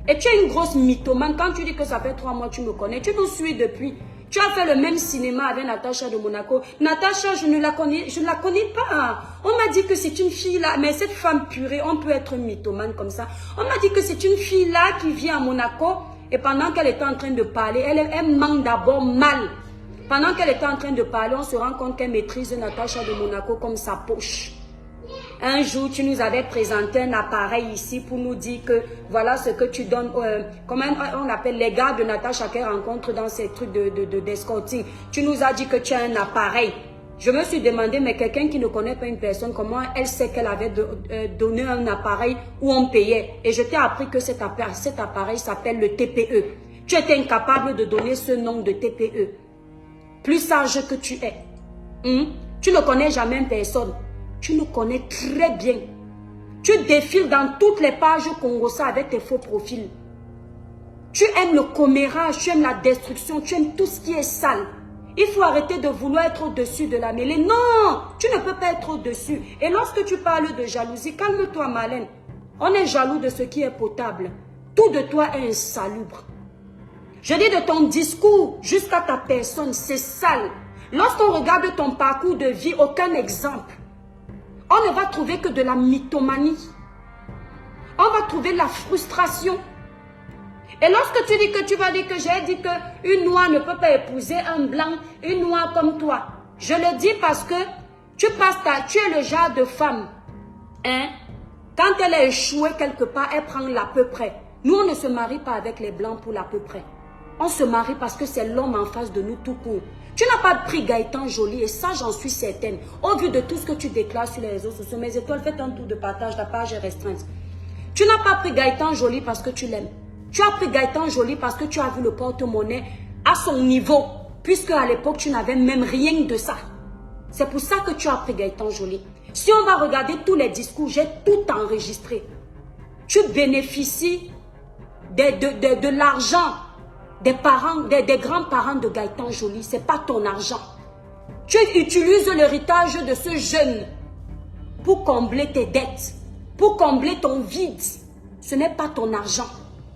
Et tu es une grosse mythomane. Quand tu dis que ça fait 3 mois tu me connais, tu nous suis depuis. Tu as fait le même cinéma avec Natacha de Monaco. Natacha, je ne la connais pas. On m'a dit que c'est une fille là. Mais cette femme purée, on peut être mythomane comme ça. On m'a dit que c'est une fille là qui vit à Monaco. Et pendant qu'elle était en train de parler, elle ment d'abord mal. Pendant qu'elle était en train de parler, on se rend compte qu'elle maîtrise Natacha de Monaco comme sa poche. Un jour, tu nous avais présenté un appareil ici pour nous dire que voilà ce que tu donnes, comment on appelle les gars de Natacha qu'elle rencontre dans ces trucs d'escorting. Tu nous as dit que tu as un appareil. Je me suis demandé, mais quelqu'un qui ne connaît pas une personne, comment elle sait qu'elle avait donné un appareil où on payait? Et je t'ai appris que cet appareil s'appelle le TPE. Tu étais incapable de donner ce nom de TPE. Plus sage que tu es. Tu ne connais jamais une personne. Tu nous connais très bien. Tu défiles dans toutes les pages Congossa avec tes faux profils. Tu aimes le commérage, tu aimes la destruction, tu aimes tout ce qui est sale. Il faut arrêter de vouloir être au-dessus de la mêlée. Non, tu ne peux pas être au-dessus. Et lorsque tu parles de jalousie, calme-toi Marlène. On est jaloux de ce qui est potable. Tout de toi est insalubre. Je dis de ton discours jusqu'à ta personne, c'est sale. Lorsqu'on regarde ton parcours de vie, aucun exemple. On ne va trouver que de la mythomanie. On va trouver la frustration. Et lorsque tu dis que tu vas dire que j'ai dit qu'une noire ne peut pas épouser un blanc, une noire comme toi. Je le dis parce que tu es le genre de femme. Hein? Quand elle a échoué quelque part, elle prend l'à peu près. Nous, on ne se marie pas avec les blancs pour l'à peu près. On se marie parce que c'est l'homme en face de nous tout court. Tu n'as pas pris Gaëtan Joly et ça, j'en suis certaine. Au vu de tout ce que tu déclares sur les réseaux sociaux, mes étoiles, faites un tour de partage, la page est restreinte. Tu n'as pas pris Gaëtan Joly parce que tu l'aimes. Tu as pris Gaëtan Joly parce que tu as vu le porte-monnaie à son niveau. Puisque à l'époque, tu n'avais même rien de ça. C'est pour ça que tu as pris Gaëtan Joly. Si on va regarder tous les discours, j'ai tout enregistré. Tu bénéficies de l'argent des parents, des grands-parents de Gaëtan Joly. Ce n'est pas ton argent. Tu utilises l'héritage de ce jeune pour combler tes dettes, pour combler ton vide. Ce n'est pas ton argent.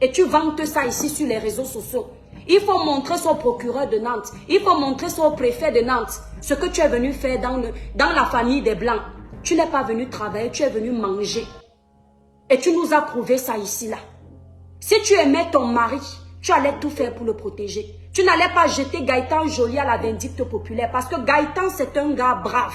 Et tu vantes ça ici sur les réseaux sociaux. Il faut montrer son procureur de Nantes. Il faut montrer son préfet de Nantes. Ce que tu es venu faire dans la famille des Blancs. Tu n'es pas venu travailler, tu es venu manger. Et tu nous as prouvé ça ici, là. Si tu aimais ton mari, tu allais tout faire pour le protéger. Tu n'allais pas jeter Gaëtan Joly à la vindicte populaire. Parce que Gaëtan, c'est un gars brave.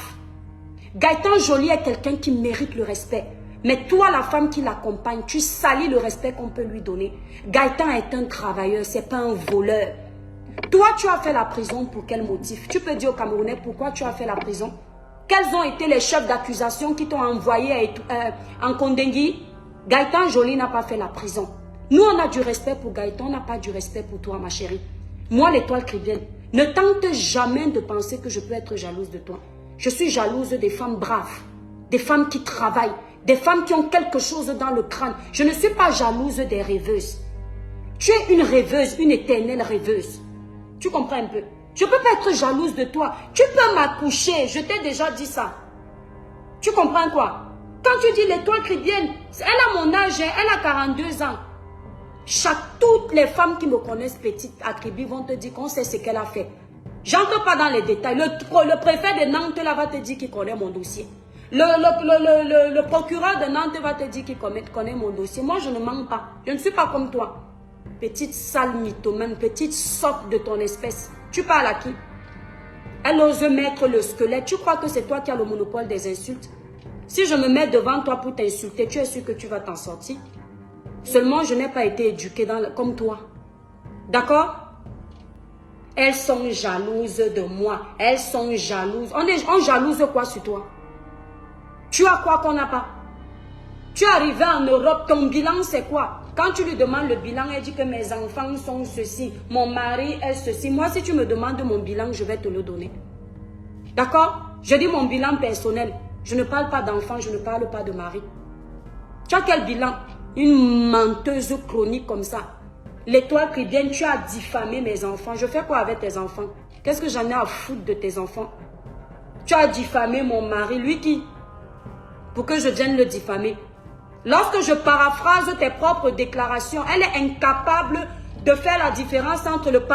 Gaëtan Joly est quelqu'un qui mérite le respect. Mais toi, la femme qui l'accompagne, tu salis le respect qu'on peut lui donner. Gaëtan est un travailleur, c'est pas un voleur. Toi, tu as fait la prison pour quel motif? Tu peux dire aux Camerounais pourquoi tu as fait la prison? Quels ont été les chefs d'accusation qui t'ont envoyé en Kondengui? Gaëtan Joly n'a pas fait la prison. Nous, on a du respect pour Gaëtan, on n'a pas du respect pour toi, ma chérie. Moi, l'étoile chrétienne, ne tente jamais de penser que je peux être jalouse de toi. Je suis jalouse des femmes braves, des femmes qui travaillent, des femmes qui ont quelque chose dans le crâne. Je ne suis pas jalouse des rêveuses. Tu es une rêveuse, une éternelle rêveuse. Tu comprends un peu? Je ne peux pas être jalouse de toi. Tu peux m'accoucher, je t'ai déjà dit ça. Tu comprends quoi? Quand tu dis l'étoile chrétienne, elle a mon âge, elle a 42 ans. Toutes les femmes qui me connaissent petite à Kribi vont te dire qu'on sait ce qu'elle a fait. J'entre pas dans les détails. Le préfet de Nantes là va te dire qu'il connaît mon dossier. Le procureur de Nantes va te dire qu'il connaît mon dossier. Moi, je ne mens pas. Je ne suis pas comme toi. Petite sale mythomane, petite sorte de ton espèce. Tu parles à qui? Elle ose mettre le squelette. Tu crois que c'est toi qui as le monopole des insultes? Si je me mets devant toi pour t'insulter, tu es sûr que tu vas t'en sortir? Seulement, je n'ai pas été éduquée comme toi. D'accord? Elles sont jalouses de moi. Elles sont jalouses. On jalouse quoi sur toi? Tu as quoi qu'on n'a pas? Tu es arrivé en Europe, ton bilan c'est quoi? Quand tu lui demandes le bilan, elle dit que mes enfants sont ceci, mon mari est ceci. Moi, si tu me demandes mon bilan, je vais te le donner. D'accord? Je dis mon bilan personnel. Je ne parle pas d'enfants, je ne parle pas de mari. Tu as quel bilan? Une menteuse chronique comme ça. L'étoile chrétienne, tu as diffamé mes enfants. Je fais quoi avec tes enfants? Qu'est-ce que j'en ai à foutre de tes enfants? Tu as diffamé mon mari, lui qui? Pour que je vienne le diffamer. Lorsque je paraphrase tes propres déclarations, elle est incapable de faire la différence entre le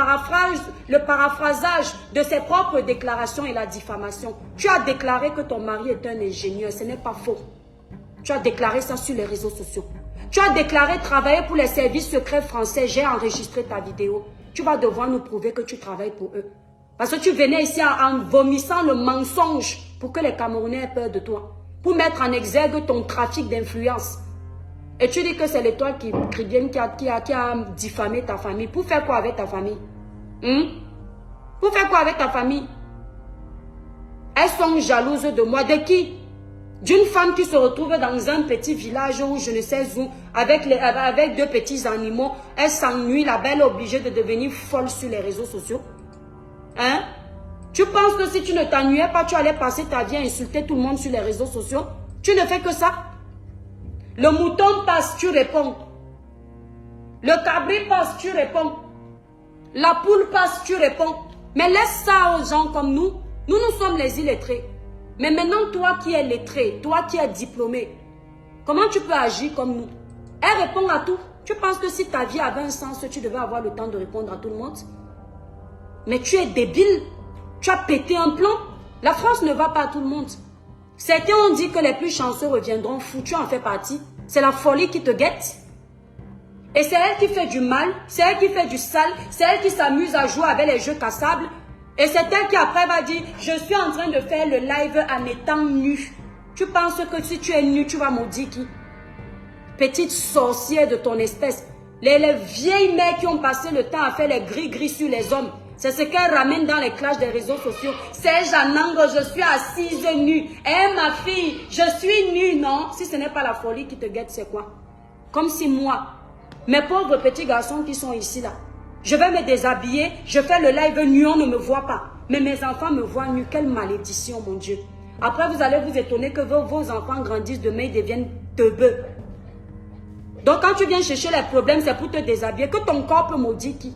paraphrasage de ses propres déclarations et la diffamation. Tu as déclaré que ton mari est un ingénieur, ce n'est pas faux. Tu as déclaré ça sur les réseaux sociaux. Tu as déclaré travailler pour les services secrets français. J'ai enregistré ta vidéo. Tu vas devoir nous prouver que tu travailles pour eux. Parce que tu venais ici en vomissant le mensonge pour que les Camerounais aient peur de toi. Pour mettre en exergue ton trafic d'influence. Et tu dis que c'est l'étoile chrétienne qui a diffamé ta famille. Pour faire quoi avec ta famille? Pour faire quoi avec ta famille? Elles sont jalouses de moi. De qui? D'une femme qui se retrouve dans un petit village où je ne sais où, avec deux petits animaux. Elle s'ennuie là-bas, elle est obligée de devenir folle sur les réseaux sociaux. Hein? Tu penses que si tu ne t'ennuyais pas, tu allais passer ta vie à insulter tout le monde sur les réseaux sociaux? Tu ne fais que ça. Le mouton passe, tu réponds. Le cabri passe, tu réponds. La poule passe, tu réponds. Mais laisse ça aux gens comme nous. Nous sommes les illettrés. Mais maintenant, toi qui es lettré, toi qui es diplômé, comment tu peux agir comme nous? Elle répond à tout. Tu penses que si ta vie avait un sens, tu devais avoir le temps de répondre à tout le monde? Mais tu es débile. Tu as pété un plomb. La France ne va pas à tout le monde. Certains ont dit que les plus chanceux reviendront fous. Tu en fais partie. C'est la folie qui te guette. Et c'est elle qui fait du mal. C'est elle qui fait du sale. C'est elle qui s'amuse à jouer avec les jeux cassables. Et c'est elle qui après va dire, je suis en train de faire le live en étant nue. Tu penses que si tu es nue, tu vas maudire qui? Petite sorcière de ton espèce. Les vieilles mères qui ont passé le temps à faire les gris-gris sur les hommes. C'est ce qu'elle ramène dans les clashs des réseaux sociaux. C'est Janango, je suis assise nue. Eh ma fille, je suis nue, non? Si ce n'est pas la folie qui te guette, c'est quoi? Comme si moi, mes pauvres petits garçons qui sont ici là, je vais me déshabiller, je fais le live nu, on ne me voit pas. Mais mes enfants me voient nu. Quelle malédiction, mon Dieu. Après, vous allez vous étonner que vos enfants grandissent demain, ils deviennent teubeux. Donc, quand tu viens chercher les problèmes, c'est pour te déshabiller. Que ton corps peut maudire qui?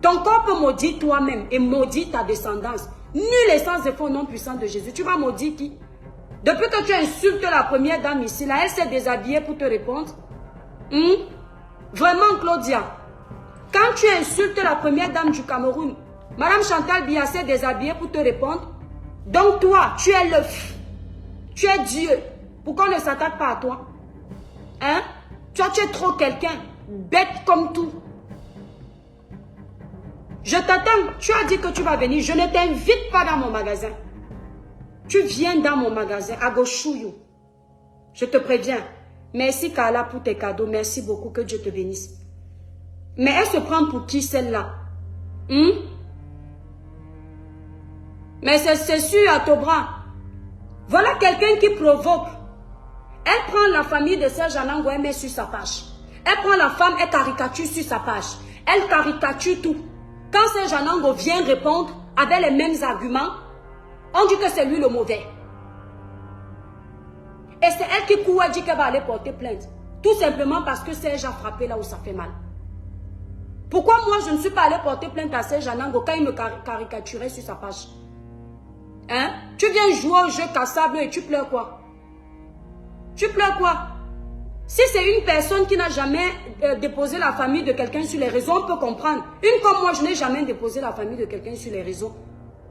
Ton corps peut maudire toi-même et maudire ta descendance. Nul essence de faux nom puissant de Jésus. Tu vas maudire qui? Depuis que tu insultes la première dame ici, là, elle s'est déshabillée pour te répondre. Vraiment, Claudia. Quand tu insultes la première dame du Cameroun, Madame Chantal Biya s'est déshabillée pour te répondre. Donc toi, tu es l'œuf. Tu es Dieu. Pourquoi on ne s'attaque pas à toi? Hein? Tu es trop quelqu'un. Bête comme tout. Je t'attends. Tu as dit que tu vas venir. Je ne t'invite pas dans mon magasin. Tu viens dans mon magasin à Gauchouillou. Je te préviens. Merci Carla pour tes cadeaux. Merci beaucoup. Que Dieu te bénisse. Mais elle se prend pour qui celle-là? Mais c'est sûr à ton bras. Voilà quelqu'un qui provoque. Elle prend la famille de Serge Anango et met sur sa page. Elle prend la femme et caricature sur sa page. Elle caricature tout. Quand Serge Anango vient répondre avec les mêmes arguments, on dit que c'est lui le mauvais. Et c'est elle qui court et dit qu'elle va aller porter plainte. Tout simplement parce que Serge a frappé là où ça fait mal. Pourquoi moi je ne suis pas allé porter plainte à Serge Anango quand il me caricaturait sur sa page? Hein? Tu viens jouer au jeu cassable et tu pleures quoi? Tu pleures quoi? Si c'est une personne qui n'a jamais déposé la famille de quelqu'un sur les réseaux, on peut comprendre. Une comme moi, je n'ai jamais déposé la famille de quelqu'un sur les réseaux.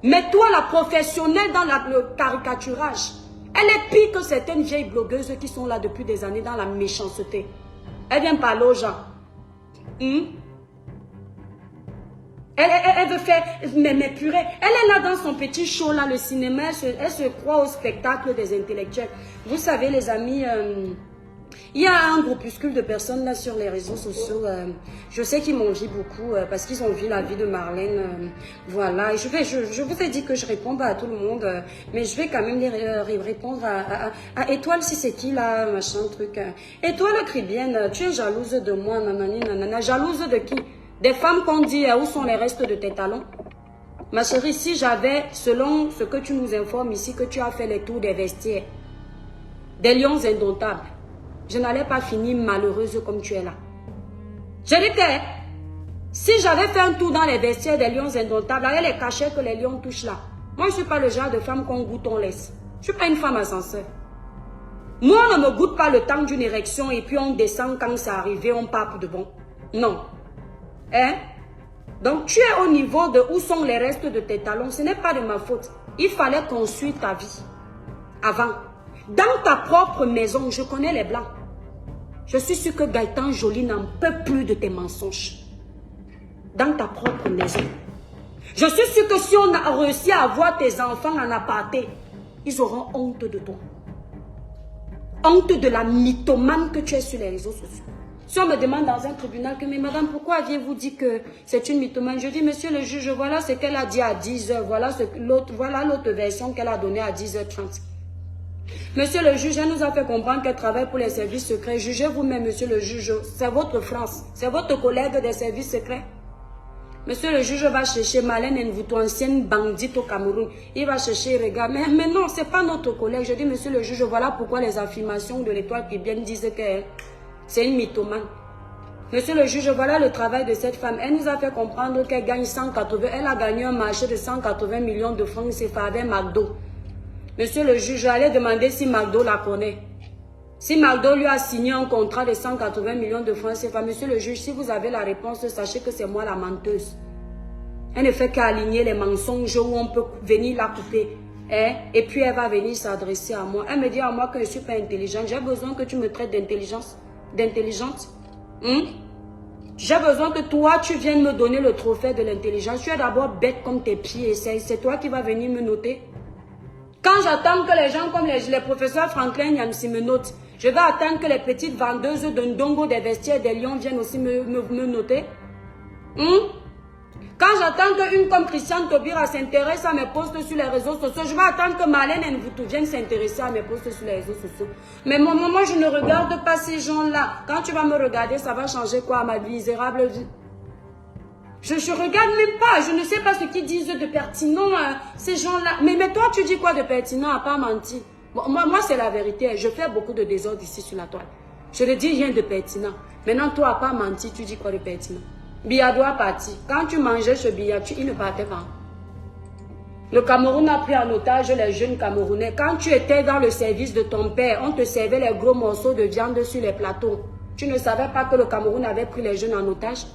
Mais toi, la professionnelle dans le caricaturage, elle est pire que certaines vieilles blogueuses qui sont là depuis des années dans la méchanceté. Elle vient parler aux gens. Elle veut faire, mais purée, elle est là dans son petit show là, le cinéma, elle se croit au spectacle des intellectuels. Vous savez les amis, il y a un groupuscule de personnes là sur les réseaux sociaux, je sais qu'ils m'ont vu beaucoup parce qu'ils ont vu la vie de Marlène, voilà, et je vous ai dit que je réponds pas à tout le monde, mais je vais quand même répondre à Étoile si c'est qui là, machin truc. Étoile Cribienne, tu es jalouse de moi, nanani nanana, jalouse de qui? Des femmes qu'on dit où sont les restes de tes talons? Ma chérie, si j'avais, selon ce que tu nous informes ici, que tu as fait les tours des vestiaires, des lions indomptables, je n'allais pas finir malheureuse comme tu es là. Je dis que si j'avais fait un tour dans les vestiaires des lions indomptables, avec les cachets que les lions touchent là, moi je ne suis pas le genre de femme qu'on goûte, on laisse. Je ne suis pas une femme ascenseur. Moi, on ne me goûte pas le temps d'une érection et puis on descend quand c'est arrivé, on part pour de bon. Non. Hein? Donc tu es au niveau de où sont les restes de tes talons. Ce n'est pas de ma faute. Il fallait construire ta vie avant. Dans ta propre maison, je connais les blancs. Je suis sûre que Gaëtan Joly n'en peut plus de tes mensonges. Dans ta propre maison. Je suis sûre que si on a réussi à avoir tes enfants en aparté, ils auront honte de toi. Honte de la mythomane que tu es sur les réseaux sociaux. Si on me demande dans un tribunal que, mais madame, pourquoi aviez-vous dit que c'est une mythomane? Je dis, monsieur le juge, voilà ce qu'elle a dit à 10h, voilà l'autre version qu'elle a donnée à 10h30. Monsieur le juge, elle nous a fait comprendre qu'elle travaille pour les services secrets. Jugez vous-même, monsieur le juge, c'est votre France, c'est votre collègue des services secrets. Monsieur le juge va chercher Marlène Nvuto, ancienne bandite au Cameroun. Il va chercher, regarde, mais non, c'est pas notre collègue. Je dis, monsieur le juge, voilà pourquoi les affirmations de l'Étoile Cribienne disent que c'est une mythomane. Monsieur le juge, voilà le travail de cette femme. Elle nous a fait comprendre qu'elle gagne 180. Elle a gagné un marché de 180 millions de francs CFA avec McDo. Monsieur le juge, allez demander si McDo la connaît. Si McDo lui a signé un contrat de 180 millions de francs CFA, monsieur le juge, si vous avez la réponse, sachez que c'est moi la menteuse. Elle ne fait qu'aligner les mensonges où on peut venir la couper. Et puis elle va venir s'adresser à moi. Elle me dit à moi que je ne suis pas intelligente. J'ai besoin que tu me traites d'intelligence. D'intelligente. J'ai besoin que toi, tu viennes me donner le trophée de l'intelligence. Tu es d'abord bête comme tes pieds. C'est toi qui vas venir me noter. Quand j'attends que les gens comme les professeurs Franklin Yamsi me notent, je vais attendre que les petites vendeuses de Ndongo des vestiaires des lions viennent aussi me noter. Quand j'attends qu'une comme Christiane Taubira s'intéresse à mes posts sur les réseaux sociaux, je vais attendre que Marlène Nvutu vienne s'intéresser à mes posts sur les réseaux sociaux. Mais moi, je ne regarde pas ces gens-là. Quand tu vas me regarder, ça va changer quoi à ma misérable vie? Je regarde même pas. Je ne sais pas ce qu'ils disent de pertinent, ces gens-là. Mais toi, tu dis quoi de pertinent à pas mentir? Bon, moi c'est la vérité. Je fais beaucoup de désordre ici sur la toile. Je ne dis rien de pertinent. Maintenant, toi, à pas mentir, tu dis quoi de pertinent? Biya doit partir. Quand tu mangeais ce Biya, il ne partait pas. Le Cameroun a pris en otage les jeunes Camerounais. Quand tu étais dans le service de ton père, on te servait les gros morceaux de viande sur les plateaux. Tu ne savais pas que le Cameroun avait pris les jeunes en otage?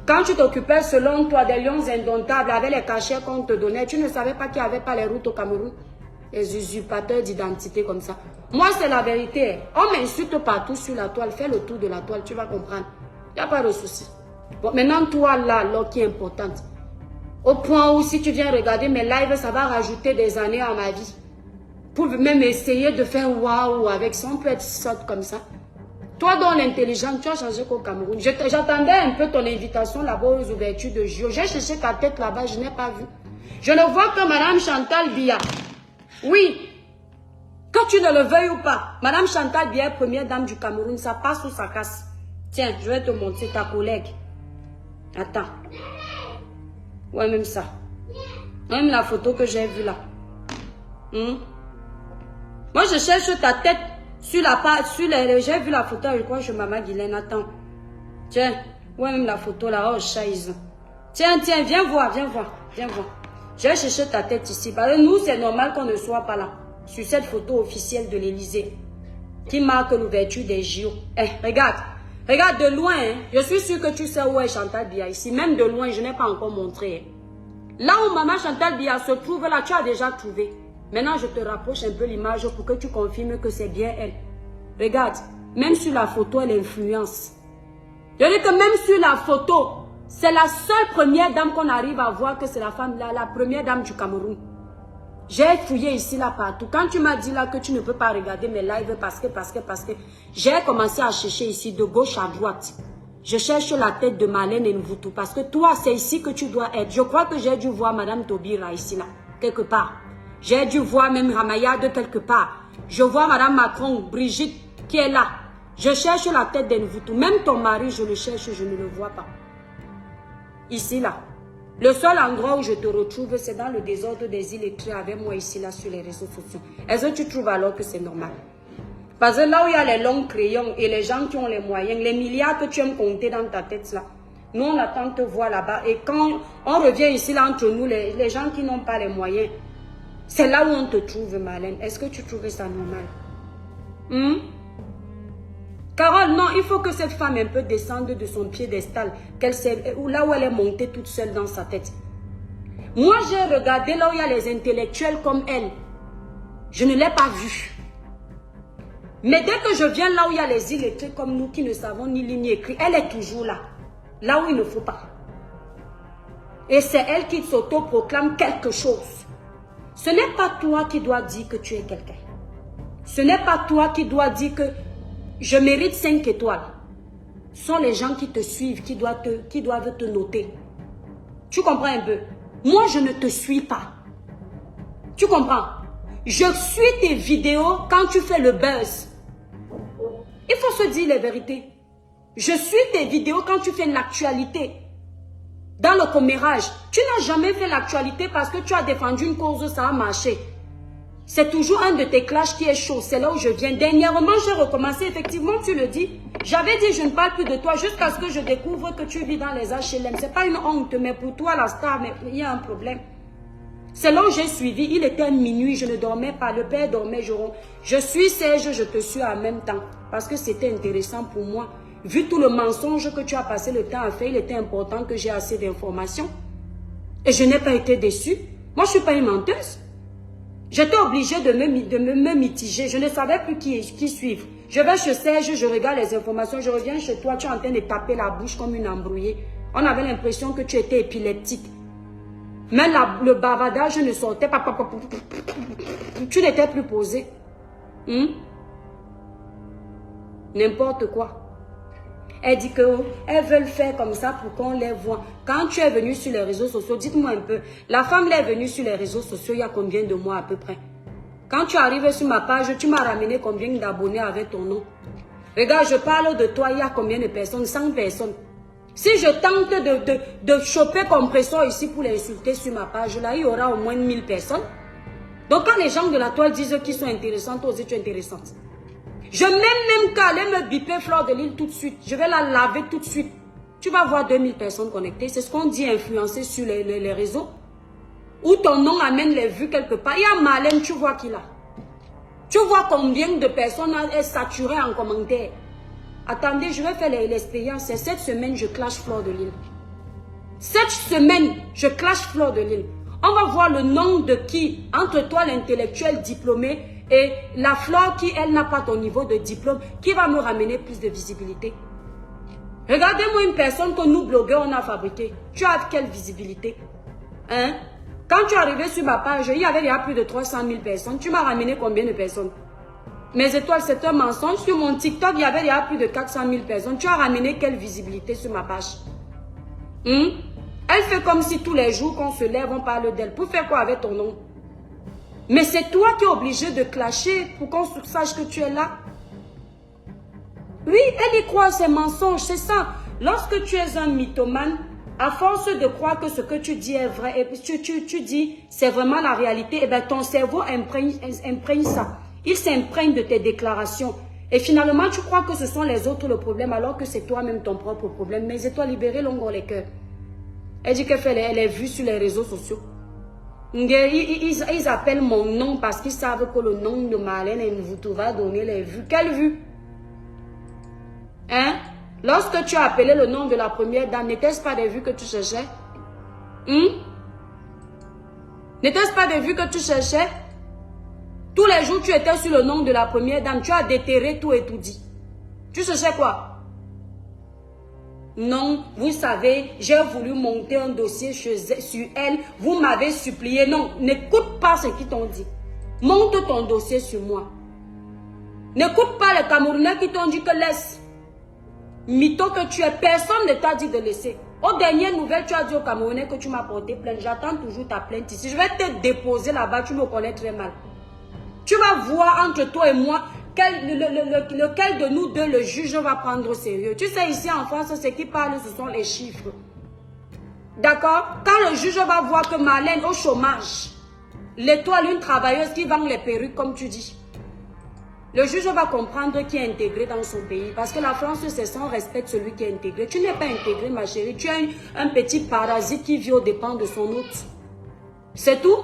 Quand tu t'occupais selon toi des lions indomptables avec les cachets qu'on te donnait, tu ne savais pas qu'il n'y avait pas les routes au Cameroun? Les usurpateurs d'identité comme ça. Moi, c'est la vérité. On m'insulte partout sur la toile. Fais le tour de la toile, tu vas comprendre. Il n'y a pas de souci. Bon, maintenant, toi, là, qui est importante. Au point où, si tu viens regarder mes lives, ça va rajouter des années à ma vie. Pour même essayer de faire waouh avec ça. On peut être sotte comme ça. Toi, dans l'intelligence, tu as changé qu'au Cameroun. J'attendais un peu ton invitation là-bas aux ouvertures de JO. J'ai cherché ta tête là-bas, je n'ai pas vu. Je ne vois que Madame Chantal Biya. Oui. Que tu ne le veuilles ou pas, Madame Chantal Biya, première dame du Cameroun, ça passe ou ça casse. Tiens, je vais te montrer ta collègue. Attends. Ouais, même ça. Même la photo que j'ai vue là. Moi, je cherche ta tête sur la page, j'ai vu la photo, je crois, chez Maman Guylaine. Attends. Tiens, ouais, même la photo là. Oh, chaise. Tiens, viens voir. J'ai cherché ta tête ici. Parce que nous, c'est normal qu'on ne soit pas là. Sur cette photo officielle de l'Élysée. Qui marque l'ouverture des JO. Regarde. Regarde de loin, hein. Je suis sûre que tu sais où est Chantal Biya ici. Même de loin, je n'ai pas encore montré. Là où Maman Chantal Biya se trouve, là, tu as déjà trouvé. Maintenant, je te rapproche un peu l'image pour que tu confirmes que c'est bien elle. Regarde, même sur la photo, elle influence. Je dis que même sur la photo, c'est la seule première dame qu'on arrive à voir que c'est la femme, la première dame du Cameroun. J'ai fouillé ici, là, partout. Quand tu m'as dit là que tu ne peux pas regarder mes lives parce que, j'ai commencé à chercher ici de gauche à droite. Je cherche la tête de Marlène Nvutu parce que toi, c'est ici que tu dois être. Je crois que j'ai dû voir Madame Taubira ici, là, quelque part. J'ai dû voir même Ramaya de quelque part. Je vois Madame Macron, Brigitte, qui est là. Je cherche la tête d'Nvutu. Même ton mari, je le cherche, je ne le vois pas. Ici, là. Le seul endroit où je te retrouve, c'est dans le désordre des illettrés avec moi ici, là, sur les réseaux sociaux. Est-ce que tu trouves alors que c'est normal? Parce que là où il y a les longs crayons et les gens qui ont les moyens, les milliards que tu aimes compter dans ta tête, là, nous, on attend te voir là-bas. Et quand on revient ici, là, entre nous, les gens qui n'ont pas les moyens, c'est là où on te trouve, Marlène. Est-ce que tu trouves ça normal? Carole, non, il faut que cette femme un peu descende de son piédestal, là où elle est montée toute seule dans sa tête. Moi, j'ai regardé là où il y a les intellectuels comme elle. Je ne l'ai pas vue. Mais dès que je viens là où il y a les illettrés comme nous qui ne savons ni lire ni écrire, elle est toujours là. Là où il ne faut pas. Et c'est elle qui s'auto-proclame quelque chose. Ce n'est pas toi qui dois dire que tu es quelqu'un. Ce n'est pas toi qui dois dire que je mérite 5 étoiles. Ce sont les gens qui te suivent, qui doivent te noter. Tu comprends un peu? Moi, je ne te suis pas. Tu comprends? Je suis tes vidéos quand tu fais le buzz. Il faut se dire les vérités. Je suis tes vidéos quand tu fais l'actualité. Dans le commérage, tu n'as jamais fait l'actualité parce que tu as défendu une cause, ça a marché. C'est toujours un de tes clashs qui est chaud. C'est là où je viens. Dernièrement, j'ai recommencé. Effectivement, tu le dis. J'avais dit, je ne parle plus de toi jusqu'à ce que je découvre que tu vis dans les HLM. Ce n'est pas une honte, mais pour toi, la star, mais il y a un problème. C'est là où j'ai suivi. Il était minuit, je ne dormais pas. Le père dormait, je suis Serge, je te suis en même temps. Parce que c'était intéressant pour moi. Vu tout le mensonge que tu as passé le temps à faire, il était important que j'ai assez d'informations. Et je n'ai pas été déçue. Moi, je ne suis pas une menteuse. J'étais obligée de me mitiger. Je ne savais plus qui suivre. Je vais chez Serge, je regarde les informations. Je reviens chez toi, tu es en train de taper la bouche comme une embrouillée. On avait l'impression que tu étais épileptique. Mais le bavardage ne sortait pas. Tu n'étais plus posé. N'importe quoi. Elle dit qu'elles veulent faire comme ça pour qu'on les voit. Quand tu es venu sur les réseaux sociaux, dites-moi un peu, la femme est venue sur les réseaux sociaux il y a combien de mois à peu près? Quand tu arrives sur ma page, tu m'as ramené combien d'abonnés avec ton nom? Regarde, je parle de toi, il y a combien de personnes? 100 personnes. Si je tente de choper compresseur ici pour l'insulter sur ma page, là, il y aura au moins 1000 personnes. Donc quand les gens de la toile disent qu'ils sont intéressants, toi aussi tu es intéressante. Je m'aime même qu'à aller me biper Fleur de Lille tout de suite. Je vais la laver tout de suite. Tu vas voir 2000 personnes connectées. C'est ce qu'on dit influencer sur les réseaux. Où ton nom amène les vues quelque part. Il y a Marlène, tu vois qui là. Tu vois combien de personnes est saturées en commentaire. Attendez, je vais faire l'expérience. Cette semaine, je clash Fleur de Lille. Cette semaine, je clash Fleur de Lille. On va voir le nom de qui, entre toi l'intellectuel diplômé et la Fleur qui, elle, n'a pas ton niveau de diplôme, qui va me ramener plus de visibilité. Regardez-moi une personne que nous, blogueurs, on a fabriquée. Tu as quelle visibilité? Hein? Quand tu es arrivé sur ma page, il y avait déjà plus de 300 000 personnes. Tu m'as ramené combien de personnes? Mes étoiles, c'est un mensonge. Sur mon TikTok, il y avait déjà plus de 400 000 personnes. Tu as ramené quelle visibilité sur ma page? Elle fait comme si tous les jours qu'on se lève, on parle d'elle. Pour faire quoi avec ton nom? Mais c'est toi qui es obligé de clasher pour qu'on sache que tu es là. Oui, elle y croit, c'est mensonge, c'est ça. Lorsque tu es un mythomane, à force de croire que ce que tu dis est vrai, et tu dis c'est vraiment la réalité, et bien ton cerveau imprègne ça. Il s'imprègne de tes déclarations. Et finalement, tu crois que ce sont les autres le problème, alors que c'est toi-même ton propre problème. Mais toi libéré l'ongle les cœurs. Elle dit qu'elle est vue sur les réseaux sociaux. Ils appellent mon nom parce qu'ils savent que le nom de Marlène vous va donner les vues. Quelle vue? Hein? Lorsque tu as appelé le nom de la première dame, n'était-ce pas des vues que tu cherchais? N'était-ce pas des vues que tu cherchais? Tous les jours, tu étais sur le nom de la première dame. Tu as déterré tout et tout dit. Tu cherchais quoi? Non, vous savez, j'ai voulu monter un dossier sur elle. Vous m'avez supplié. Non, n'écoute pas ce qu'ils t'ont dit. Monte ton dossier sur moi. N'écoute pas les Camerounais qui t'ont dit que laisse. Mytho que tu es, personne ne t'a dit de laisser. Aux dernières nouvelles, tu as dit aux Camerounais que tu m'as porté plainte. J'attends toujours ta plainte ici. Je vais te déposer là-bas, tu me connais très mal. Tu vas voir entre toi et moi lequel de nous deux le juge va prendre au sérieux. Tu sais, ici en France, ce qui parle, ce sont les chiffres. D'accord? Quand le juge va voir que Marlène au chômage, l'étoile, une travailleuse qui vend les perruques, comme tu dis, le juge va comprendre qui est intégré dans son pays. Parce que la France, c'est sans respect de celui qui est intégré. Tu n'es pas intégré, ma chérie. Tu es un petit parasite qui vit aux dépens de son hôte. C'est tout.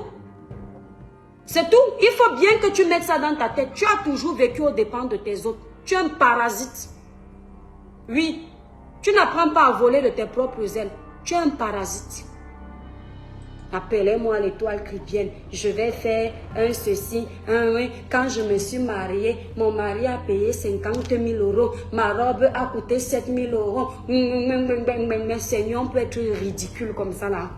C'est tout. Il faut bien que tu mettes ça dans ta tête. Tu as toujours vécu aux dépens de tes autres. Tu es un parasite. Oui. Tu n'apprends pas à voler de tes propres ailes. Tu es un parasite. Appelez-moi l'étoile chrétienne. Je vais faire un ceci, un oui. Quand je me suis mariée, mon mari a payé 50 000 €. Ma robe a coûté 7 000 €. Mais Seigneur, on peut être ridicule comme ça là.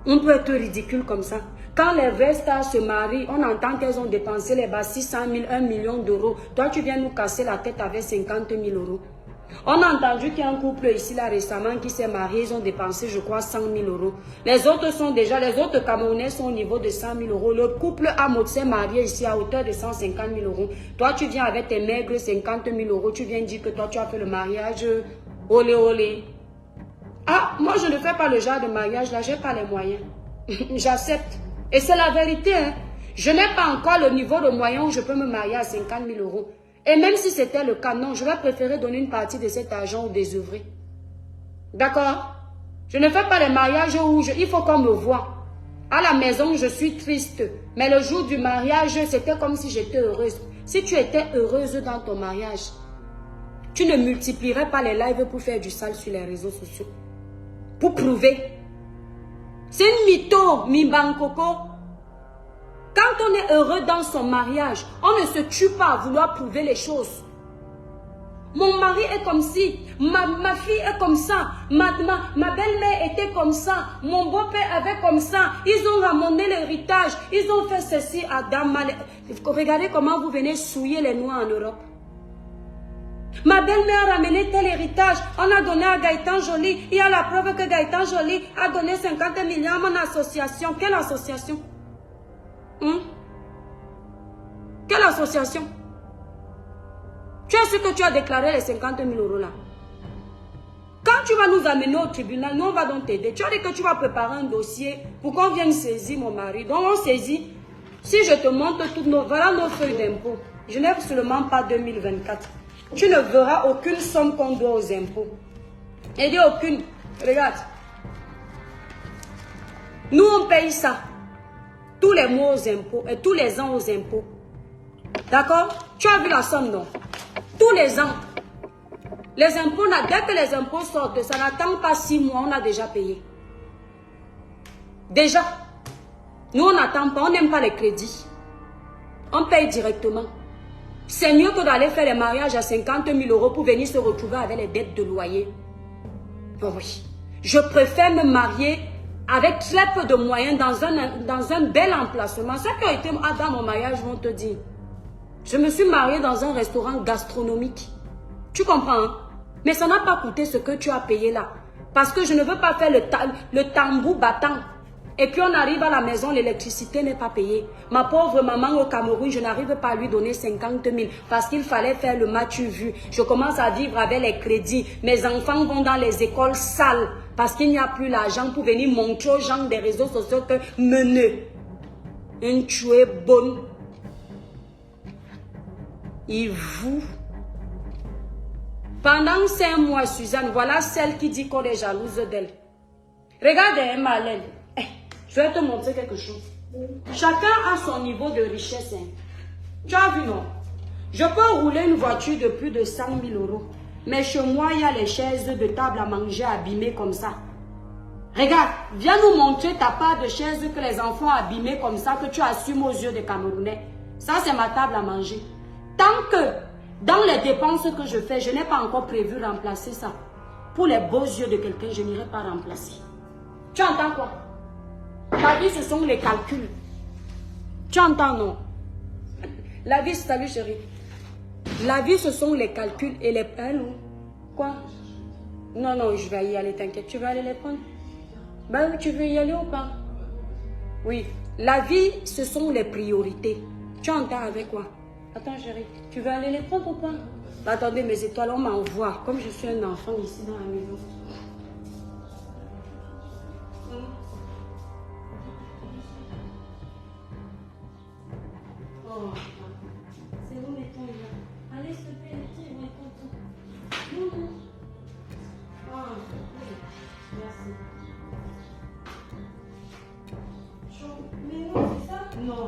On peut être ridicule comme ça. Quand les vraies stars se marient, on entend qu'elles ont dépensé les bas 600 000, 1 million d'euros. Toi, tu viens nous casser la tête avec 50 000 €. On a entendu qu'il y a un couple ici là récemment qui s'est marié. Ils ont dépensé, je crois, 100 000 €. Les autres Camerounais sont au niveau de 100 000 €. Le couple Amot s'est marié ici à hauteur de 150 000 €. Toi, tu viens avec tes maigres 50 000 €. Tu viens dire que toi, tu as fait le mariage. Olé, olé. Ah, moi, je ne fais pas le genre de mariage là. Je n'ai pas les moyens. J'accepte. Et c'est la vérité. Hein. Je n'ai pas encore le niveau de moyens où je peux me marier à 50 000 €. Et même si c'était le cas, non, je vais préférer donner une partie de cet argent aux désœuvrés. D'accord? Je ne fais pas les mariages où il faut qu'on me voie. À la maison, je suis triste. Mais le jour du mariage, c'était comme si j'étais heureuse. Si tu étais heureuse dans ton mariage, tu ne multiplierais pas les lives pour faire du sale sur les réseaux sociaux. Pour prouver. C'est une mytho, Mimbankoko. Quand on est heureux dans son mariage, on ne se tue pas à vouloir prouver les choses. Mon mari est comme ci, ma fille est comme ça, ma belle-mère était comme ça, mon beau-père avait comme ça, ils ont ramené l'héritage, ils ont fait ceci à Damal. Regardez comment vous venez souiller les Noirs en Europe. Ma belle-mère a ramené tel héritage. On a donné à Gaëtan Joly. Il y a la preuve que Gaëtan Joly a donné 50 millions à mon association. Quelle association? Quelle association? Tu as su que tu as déclaré les 50 000 euros là. Quand tu vas nous amener au tribunal, nous on va donc t'aider. Tu as dit que tu vas préparer un dossier pour qu'on vienne saisir mon mari. Donc on saisit. Si je te montre toutes voilà nos feuilles d'impôt. Je n'ai seulement pas 2024. Tu ne verras aucune somme qu'on doit aux impôts. Et dit aucune. Regarde. Nous on paye ça. Tous les mois aux impôts et tous les ans aux impôts. D'accord? Tu as vu la somme, non? Tous les ans. Les impôts, dès que les impôts sortent, ça n'attend pas 6 mois, on a déjà payé. Déjà. Nous, on n'attend pas, on n'aime pas les crédits. On paye directement. C'est mieux que d'aller faire les mariages à 50 000 euros pour venir se retrouver avec les dettes de loyer. Oh oui. Je préfère me marier avec très peu de moyens dans un bel emplacement. Ceux qui ont été dans mon mariage vont te dire. Je me suis mariée dans un restaurant gastronomique. Tu comprends, hein? Mais ça n'a pas coûté ce que tu as payé là. Parce que je ne veux pas faire le tambour battant. Et puis on arrive à la maison, l'électricité n'est pas payée. Ma pauvre maman au Cameroun, je n'arrive pas à lui donner 50 000 parce qu'il fallait faire le match vu. Je commence à vivre avec les crédits. Mes enfants vont dans les écoles sales parce qu'il n'y a plus l'argent pour venir montrer aux gens des réseaux sociaux que menez. Une tuée bonne. Et vous... Pendant 5 mois, Suzanne, voilà celle qui dit qu'on est jalouse d'elle. Regardez, Marlène. Je vais te montrer quelque chose. Chacun a son niveau de richesse. Hein. Tu as vu, non? Je peux rouler une voiture de plus de 100 000 euros. Mais chez moi, il y a les chaises de table à manger abîmées comme ça. Regarde, viens nous montrer ta part de chaises que les enfants ont abîmées comme ça, que tu assumes aux yeux des Camerounais. Ça, c'est ma table à manger. Tant que, dans les dépenses que je fais, je n'ai pas encore prévu remplacer ça. Pour les beaux yeux de quelqu'un, je n'irai pas remplacer. Tu entends quoi? La vie, ce sont les calculs. Tu entends, non? La vie, salut chérie. La vie, ce sont les calculs et les peines. Quoi? Non, non, je vais y aller, t'inquiète. Tu vas aller les prendre? Ben, tu veux y aller ou pas? Oui. La vie, ce sont les priorités. Tu entends avec quoi? Attends, chérie. Tu veux aller les prendre ou pas? Ben, attendez, mes étoiles, on m'envoie. Comme je suis un enfant ici dans la maison. Oh, c'est où les tons là? Allez, s'il te plaît, les tons, ils vont être contents. Non. Ah, oui. Merci. Mais non, c'est ça? Non.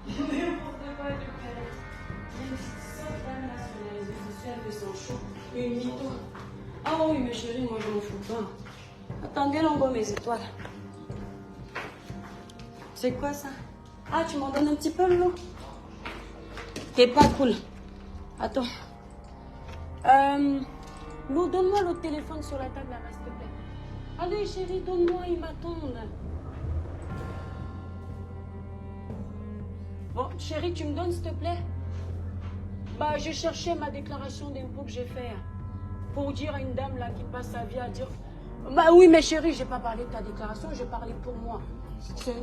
N'importe quoi de pareil. Il y a une petite sorte d'âme là sur les réseaux sociaux, elle fait son show. Une mytho. Ah oui, mes chéris, moi je m'en fous pas. Attendez, l'on mes étoiles. C'est quoi ça? Ah, tu m'en donnes un petit peu l'eau? T'es pas cool. Attends. Lou, donne-moi le téléphone sur la table là, s'il te plaît. Allez, chérie, donne-moi, ils m'attendent. Bon, chérie, tu me donnes, s'il te plaît? Bah, je cherchais ma déclaration d'impôt que j'ai fait. Pour dire à une dame là qui passe sa vie à dire... Bah oui, mais chérie, j'ai pas parlé de ta déclaration, j'ai parlé pour moi.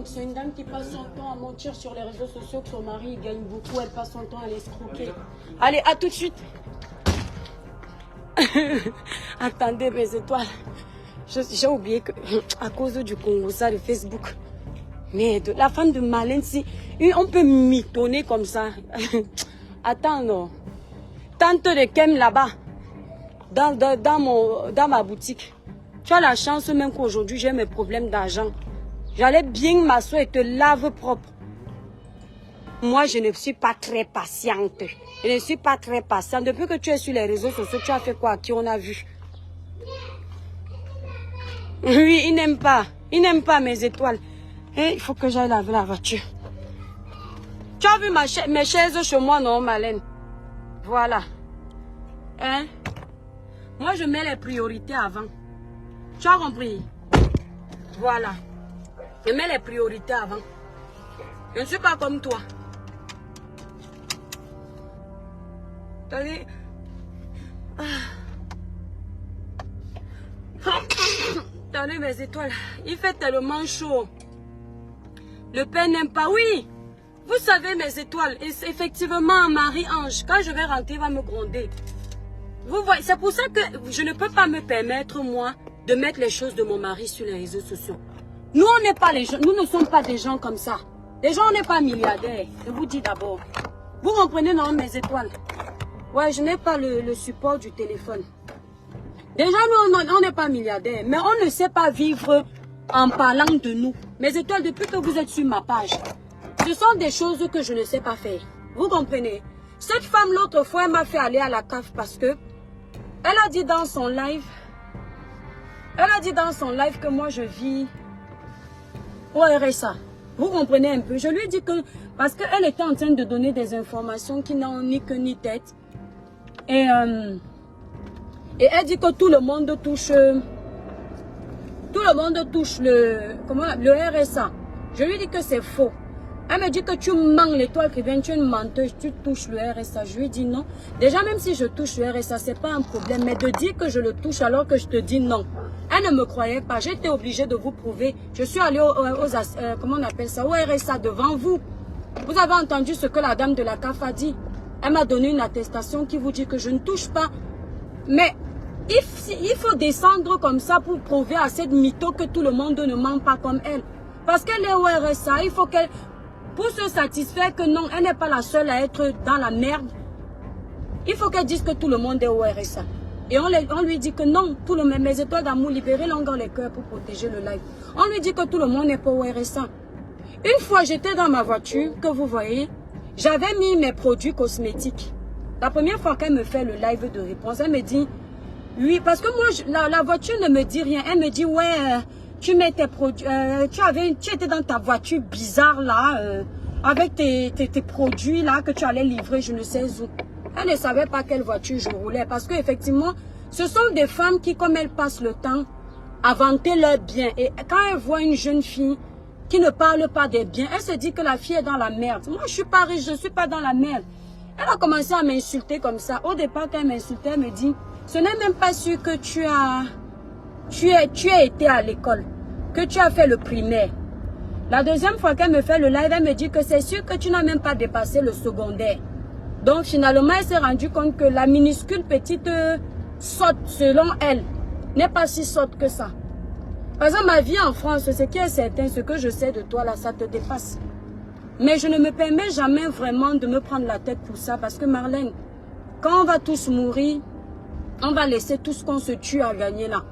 C'est une dame qui passe son temps à mentir sur les réseaux sociaux que son mari gagne beaucoup, elle passe son temps à l'escroquer. Allez, à tout de suite. Attendez, mes étoiles. J'ai oublié que, à cause du Congo, ça, de Facebook. Mais la femme de Marlène, si on peut mitonner comme ça. Attends, non. Tante de Kem là-bas, dans ma boutique. Tu as la chance même qu'aujourd'hui, j'ai mes problèmes d'argent. J'allais bien m'asseoir et te lave propre. Moi, je ne suis pas très patiente. Je ne suis pas très patiente. Depuis que tu es sur les réseaux sociaux, tu as fait quoi? Qui on a vu? Oui, il n'aime pas. Il n'aime pas mes étoiles. Et il faut que j'aille laver la voiture. Tu as vu mes chaises chez moi, non, Marlène? Voilà. Hein? Moi, je mets les priorités avant. Tu as compris? Voilà. Je mets les priorités avant. Je ne suis pas comme toi. Attendez mes étoiles. Il fait tellement chaud. Le père n'aime pas. Oui. Vous savez mes étoiles. Et effectivement, Marie-Ange, quand je vais rentrer, il va me gronder. Vous voyez, c'est pour ça que je ne peux pas me permettre, moi, de mettre les choses de mon mari sur les réseaux sociaux. Nous, on n'est pas les gens. Nous ne sommes pas des gens comme ça. Les gens, on n'est pas milliardaires. Je vous dis d'abord. Vous comprenez, non, mes étoiles? Ouais, je n'ai pas le support du téléphone. Déjà, nous, on n'est pas milliardaires, mais on ne sait pas vivre en parlant de nous. Mes étoiles, depuis que vous êtes sur ma page, ce sont des choses que je ne sais pas faire. Vous comprenez? Cette femme, l'autre fois, elle m'a fait aller à la CAF parce que elle a dit dans son live, que moi, je vis au RSA. Vous comprenez un peu? Je lui ai dit que, parce qu'elle était en train de donner des informations qui n'ont ni queue ni tête. Et elle dit que tout le monde touche le RSA. Je lui dis que c'est faux. Elle me dit que tu manques l'étoile qui vient, tu es une menteuse, tu touches le RSA. Je lui dis non. Déjà, même si je touche le RSA, c'est pas un problème. Mais de dire que je le touche alors que je te dis non. Elle ne me croyait pas. J'étais obligée de vous prouver. Je suis allée comment on appelle ça, au RSA devant vous. Vous avez entendu ce que la dame de la CAF a dit. Elle m'a donné une attestation qui vous dit que je ne touche pas. Mais il faut descendre comme ça pour prouver à cette mytho que tout le monde ne ment pas comme elle. Parce qu'elle est au RSA, il faut qu'elle... Pour se satisfaire que non, elle n'est pas la seule à être dans la merde. Il faut qu'elle dise que tout le monde est au RSA. Et on lui dit que non, tout le monde, mes étoiles d'amour, libérez l'onglet les cœurs pour protéger le live. On lui dit que tout le monde n'est pas au RSA. Une fois, j'étais dans ma voiture, que vous voyez, j'avais mis mes produits cosmétiques. La première fois qu'elle me fait le live de réponse, elle me dit, oui, parce que moi, la voiture ne me dit rien. Elle me dit, ouais, tu mets tes produits, tu étais dans ta voiture bizarre là, avec tes produits là que tu allais livrer, je ne sais où. Elle ne savait pas quelle voiture je roulais, parce qu'effectivement, ce sont des femmes qui, comme elles passent le temps, à vanter leurs biens. Et quand elles voient une jeune fille qui ne parle pas des biens, elle se dit que la fille est dans la merde. Moi, je suis pas riche, je suis pas dans la merde. Elle a commencé à m'insulter comme ça. Au départ, quand elle m'insultait, elle me dit, ce n'est même pas sûr que tu as été à l'école, que tu as fait le primaire. La deuxième fois qu'elle me fait le live, elle me dit que c'est sûr que tu n'as même pas dépassé le secondaire. Donc finalement, elle s'est rendue compte que la minuscule petite sotte, selon elle, n'est pas si sotte que ça. Par exemple, ma vie en France, ce qui est certain, ce que je sais de toi là, ça te dépasse. Mais je ne me permets jamais vraiment de me prendre la tête pour ça, parce que Marlène, quand on va tous mourir, on va laisser tout ce qu'on se tue à gagner là.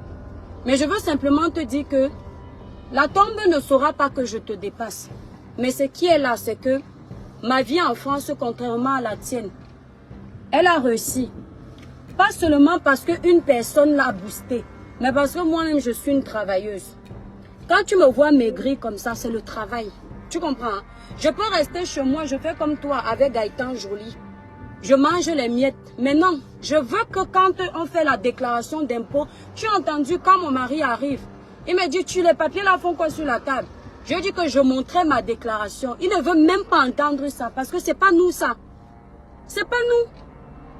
Mais je veux simplement te dire que la tombe ne saura pas que je te dépasse. Mais ce qui est là, c'est que ma vie en France, contrairement à la tienne, elle a réussi. Pas seulement parce qu'une personne l'a boosté, mais parce que moi-même, je suis une travailleuse. Quand tu me vois maigrir comme ça, c'est le travail. Tu comprends? Hein? Je peux rester chez moi, je fais comme toi avec Gaëtan Joly. Je mange les miettes. Mais non, je veux que quand on fait la déclaration d'impôt, tu as entendu quand mon mari arrive, il me dit, les papiers là font quoi sur la table? Je lui dis que je montrais ma déclaration. Il ne veut même pas entendre ça parce que c'est pas nous ça. C'est pas nous.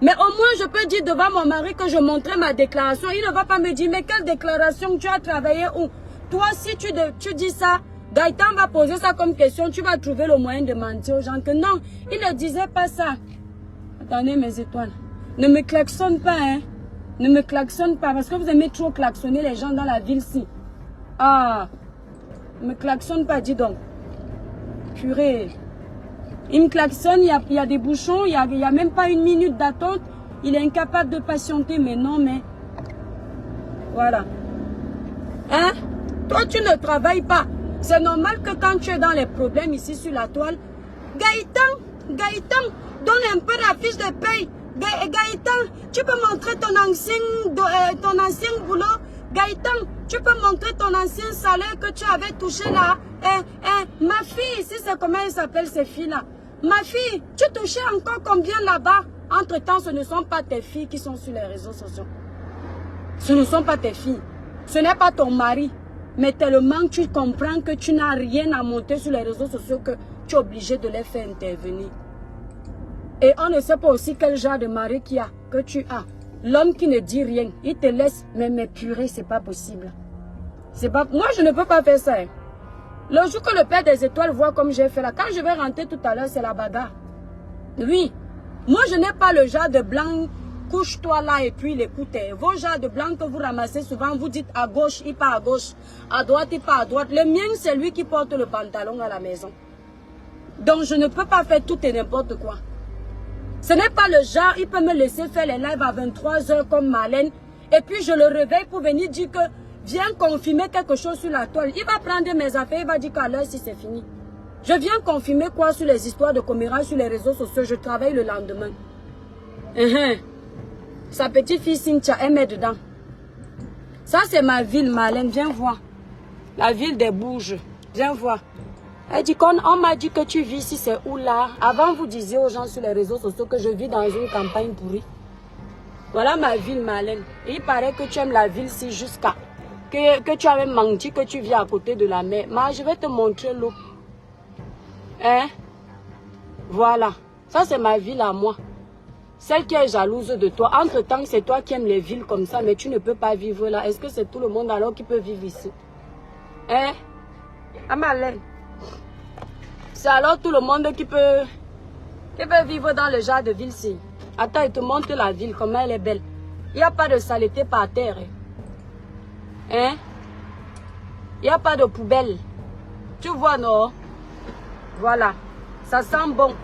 Mais au moins je peux dire devant mon mari que je montrais ma déclaration. Il ne va pas me dire, mais quelle déclaration, tu as travaillé où? Toi si tu dis ça, Gaëtan va poser ça comme question, tu vas trouver le moyen de mentir aux gens que non, il ne disait pas ça. Attendez mes étoiles. Ne me klaxonne pas, hein. Ne me klaxonne pas parce que vous aimez trop klaxonner les gens dans la ville-ci. Ah, ne me klaxonne pas, dis donc. Purée. Il me klaxonne, il y a des bouchons, il y a même pas une minute d'attente. Il est incapable de patienter, mais non, mais... Voilà. Hein? Toi, tu ne travailles pas. C'est normal que quand tu es dans les problèmes ici sur la toile, Gaëtan, donne un peu la fiche de paye. Gaëtan, tu peux montrer ton ancien boulot. Gaëtan, tu peux montrer ton ancien salaire que tu avais touché là. Ma fille, si c'est comment elle s'appelle ces filles-là. Ma fille, tu touchais encore combien là-bas? Entre-temps, ce ne sont pas tes filles qui sont sur les réseaux sociaux. Ce ne sont pas tes filles. Ce n'est pas ton mari. Mais tellement tu comprends que tu n'as rien à monter sur les réseaux sociaux que tu es obligé de les faire intervenir. Et on ne sait pas aussi quel genre de mari que tu as. L'homme qui ne dit rien, il te laisse, mais purée, c'est pas possible. Moi, je ne peux pas faire ça. Hein. Le jour que le Père des étoiles voit comme j'ai fait là, quand je vais rentrer tout à l'heure, c'est la bagarre. Oui, moi, je n'ai pas le genre de blanc, couche-toi là et puis l'écoutez. Vos genres de blanc que vous ramassez souvent, vous dites à gauche, il part à gauche, à droite, il part à droite. Le mien, c'est lui qui porte le pantalon à la maison. Donc, je ne peux pas faire tout et n'importe quoi. Ce n'est pas le genre, il peut me laisser faire les lives à 23 h comme Marlène. Et puis, je le réveille pour venir dire que viens confirmer quelque chose sur la toile. Il va prendre mes affaires, il va dire qu'à l'heure, si c'est fini. Je viens confirmer quoi sur les histoires de commérages sur les réseaux sociaux. Je travaille le lendemain. Sa petite fille Cynthia, elle met dedans. Ça, c'est ma ville, Marlène. Viens voir. La ville des Bourges. Viens voir. Elle dit on m'a dit que tu vis ici, c'est où là? Avant, vous disiez aux gens sur les réseaux sociaux que je vis dans une campagne pourrie. Voilà ma ville, Marlène. Et il paraît que tu aimes la ville si jusqu'à que tu as même menti que tu vis à côté de la mer. Mais je vais te montrer l'eau. Hein? Voilà. Ça, c'est ma ville à moi. Celle qui est jalouse de toi. Entre-temps, c'est toi qui aimes les villes comme ça, mais tu ne peux pas vivre là. Est-ce que c'est tout le monde alors qui peut vivre ici? Hein? Ah, Marlène. C'est alors tout le monde qui peut vivre dans le genre de ville-ci. Attends, il te montre la ville, comment elle est belle. Il n'y a pas de saleté par terre. Hein? Il n'y a pas de poubelle. Tu vois, non? Voilà. Ça sent bon.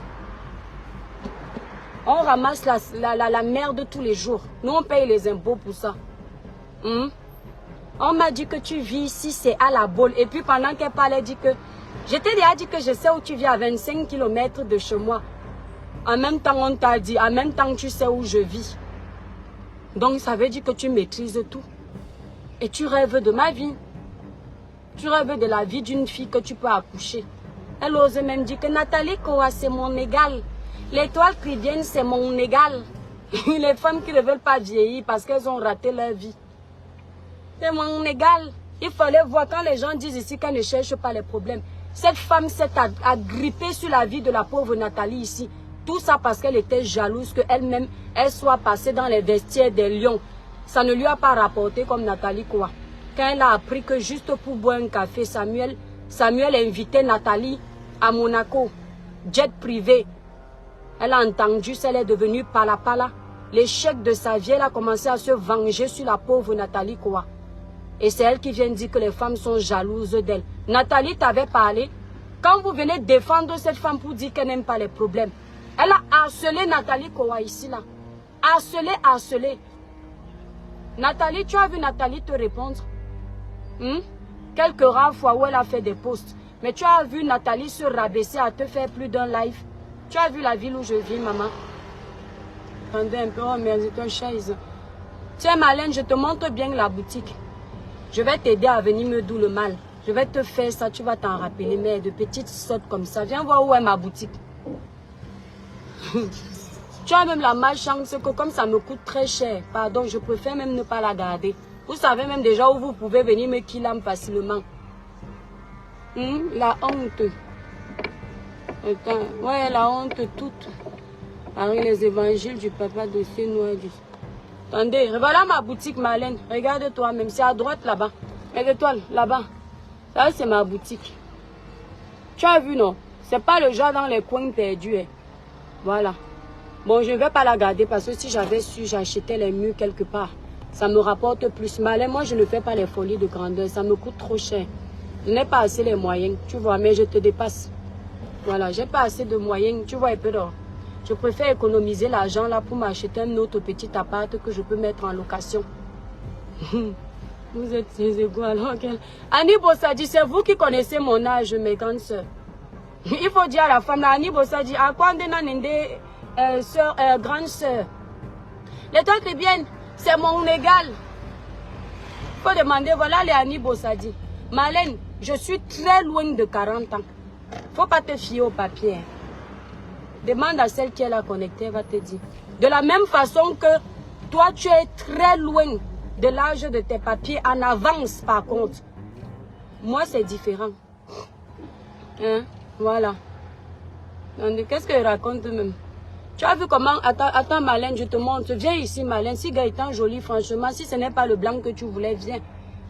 On ramasse la merde tous les jours. Nous, on paye les impôts pour ça. On m'a dit que tu vis ici, c'est à la boule. Et puis pendant qu'elle parlait, elle dit que... Je t'ai déjà dit que je sais où tu vis à 25 km de chez moi. En même temps, on t'a dit, en même temps, tu sais où je vis. Donc, ça veut dire que tu maîtrises tout. Et tu rêves de ma vie. Tu rêves de la vie d'une fille que tu peux accoucher. Elle ose même dire que Nathalie Kowa, c'est mon égal. L'étoile chrétienne, c'est mon égal. Les femmes qui ne veulent pas vieillir parce qu'elles ont raté leur vie. C'est mon égal. Il fallait voir quand les gens disent ici qu'elles ne cherchent pas les problèmes. Cette femme s'est agrippée sur la vie de la pauvre Nathalie ici. Tout ça parce qu'elle était jalouse qu'elle-même, elle soit passée dans les vestiaires des lions. Ça ne lui a pas rapporté comme Nathalie quoi. Quand elle a appris que juste pour boire un café, Samuel invitait Nathalie à Monaco, jet privé. Elle a entendu, elle est devenue pala. L'échec de sa vie, elle a commencé à se venger sur la pauvre Nathalie quoi. Et c'est elle qui vient dire que les femmes sont jalouses d'elle. Nathalie t'avait parlé. Quand vous venez défendre cette femme pour dire qu'elle n'aime pas les problèmes, elle a harcelé Nathalie Kowa ici là. Harcelé. Nathalie, tu as vu Nathalie te répondre? Quelques rares fois où elle a fait des posts. Mais tu as vu Nathalie se rabaisser à te faire plus d'un live. Tu as vu la ville où je vis, maman? Attendez un peu, oh merde, c'est un chaise. Tiens, Marlène, je te montre bien la boutique. Je vais t'aider à venir me douler le mal. Je vais te faire ça, tu vas t'en rappeler. Mais de petites sautes comme ça. Viens voir où est ma boutique. Tu as même la malchance que comme ça me coûte très cher. Pardon, je préfère même ne pas la garder. Vous savez même déjà où vous pouvez venir me killer facilement. La honte. Attends, ouais, la honte toute. Avec les évangiles du papa de ces noirs. Attendez, voilà ma boutique, Marlène. Regarde toi-même, c'est à droite là-bas. Regarde-toi là-bas. Ça, c'est ma boutique. Tu as vu, non? C'est pas le genre dans les coins perdus. Hein. Voilà. Bon, je ne vais pas la garder parce que si j'avais su, j'achetais les murs quelque part. Ça me rapporte plus. Marlène, moi, je ne fais pas les folies de grandeur. Ça me coûte trop cher. Je n'ai pas assez les moyens, tu vois, mais je te dépasse. Voilà, j'ai pas assez de moyens, tu vois un peu d'or. Je préfère économiser l'argent là pour m'acheter un autre petit appart que je peux mettre en location. Vous êtes égaux alors qu'elle... Annie Bossadi, c'est vous qui connaissez mon âge, mes grandes soeurs. Il faut dire à la femme là, Annie Bossadi, à quoi on est grande soeur. Les temps qui viennent, c'est mon égal. Il faut demander, voilà les Annie Bossadi. Marlène, je suis très loin de 40 ans. Faut pas te fier au papier. Demande à celle qui est là connectée, elle va te dire. De la même façon que toi, tu es très loin de l'âge de tes papiers en avance, par contre. Moi, c'est différent. Hein? Voilà. Qu'est-ce qu'elle raconte même? Tu as vu comment... Attends, Marlène, je te montre. Viens ici, Marlène. Si Gaëtan joli, franchement, si ce n'est pas le blanc que tu voulais, viens.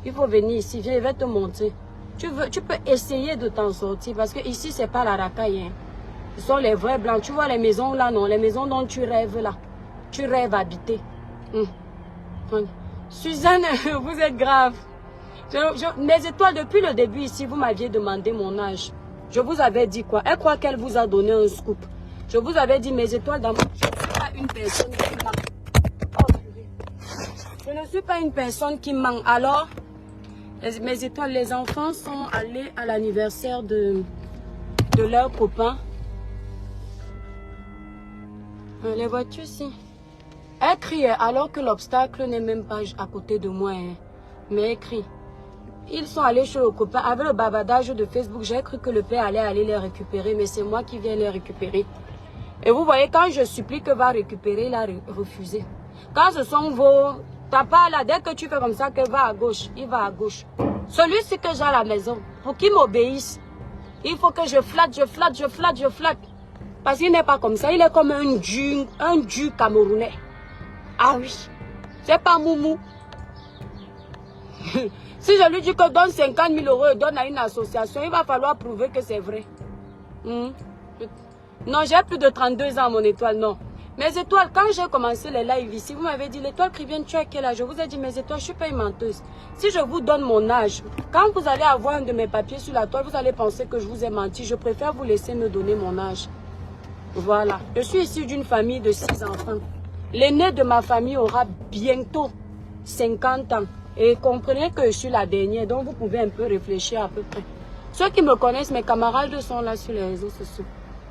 Il faut venir ici. Viens, je vais te montrer. Tu peux essayer de t'en sortir parce que ici, c'est pas la racaille. Hein. Ce sont les vrais blancs. Tu vois les maisons là, non? Les maisons dont tu rêves là. Tu rêves habiter. Suzanne, vous êtes grave. Mes étoiles, depuis le début ici, vous m'aviez demandé mon âge. Je vous avais dit quoi? Elle croit qu'elle vous a donné un scoop. Je vous avais dit mes étoiles dans... Je ne suis pas une personne qui manque. Oh, je ne suis pas une personne qui manque. Alors, mes étoiles, les enfants sont allés à l'anniversaire de leur copain. Les voitures, si. Elle crie alors que l'obstacle n'est même pas à côté de moi. Hein. Mais elle crie. Ils sont allés chez le copain. Avec le bavardage de Facebook, j'ai cru que le père allait aller les récupérer. Mais c'est moi qui viens les récupérer. Et vous voyez, quand je supplie que va récupérer, il a refusé. Quand ce sont vos... T'as pas là, dès que tu fais comme ça, que va à gauche, il va à gauche. Celui-ci que j'ai à la maison, pour qu'il m'obéisse, il faut que je flatte. Parce qu'il n'est pas comme ça, il est comme un dieu camerounais. Ah oui, c'est pas moumou. Si je lui dis que donne 50 000 euros et donne à une association, il va falloir prouver que c'est vrai. Non, j'ai plus de 32 ans, mon étoile, non. Mes étoiles, quand j'ai commencé les lives ici, vous m'avez dit, l'étoile qui vient, tu as quel âge? Je vous ai dit, mes étoiles, je ne suis pas une menteuse. Si je vous donne mon âge, quand vous allez avoir un de mes papiers sur la toile, vous allez penser que je vous ai menti. Je préfère vous laisser me donner mon âge. Voilà. Je suis issue d'une famille de 6 enfants. L'aîné de ma famille aura bientôt 50 ans. Et comprenez que je suis la dernière, donc vous pouvez un peu réfléchir à peu près. Ceux qui me connaissent, mes camarades sont là sur les réseaux sociaux.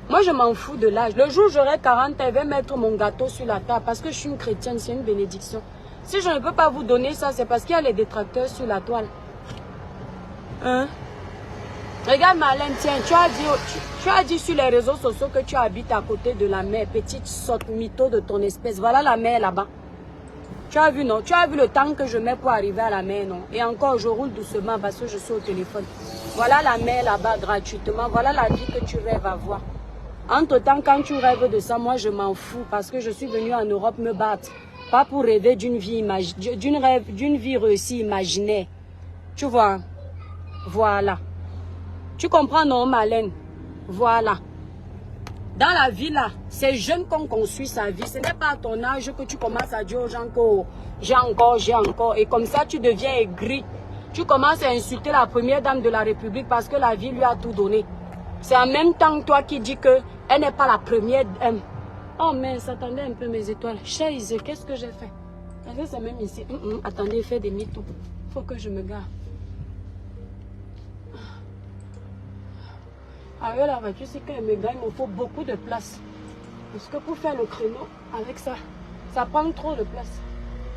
Moi, je m'en fous de l'âge. Le jour où j'aurai 40 ans, je vais mettre mon gâteau sur la table parce que je suis une chrétienne, c'est une bénédiction. Si je ne peux pas vous donner ça, c'est parce qu'il y a les détracteurs sur la toile. Hein? Regarde Marlène, tiens, tu as dit sur les réseaux sociaux que tu habites à côté de la mer, petite sotte mytho de ton espèce. Voilà la mer là-bas. Tu as vu, non? Tu as vu le temps que je mets pour arriver à la mer, non? Et encore, je roule doucement parce que je suis au téléphone. Voilà la mer là-bas gratuitement. Voilà la vie que tu rêves avoir. Entre-temps, quand tu rêves de ça, moi, je m'en fous parce que je suis venue en Europe me battre. Pas pour rêver d'une vie réussie imaginaire. Tu vois? Voilà. Tu comprends, non, Marlène? Voilà. Dans la vie, là, c'est jeune qu'on construit sa vie. Ce n'est pas à ton âge que tu commences à dire aux gens que oh, j'ai encore. Et comme ça, tu deviens aigri. Tu commences à insulter la première dame de la République parce que la vie lui a tout donné. C'est en même temps toi qui dis qu'elle n'est pas la première. Oh mince, attendez un peu mes étoiles. Chaise, qu'est-ce que j'ai fait? Est-ce que c'est même ici? Attendez, fais des mythos. Il faut que je me gare. Avec la voiture, c'est que me gare, il me faut beaucoup de place. Parce que pour faire le créneau, avec ça, ça prend trop de place.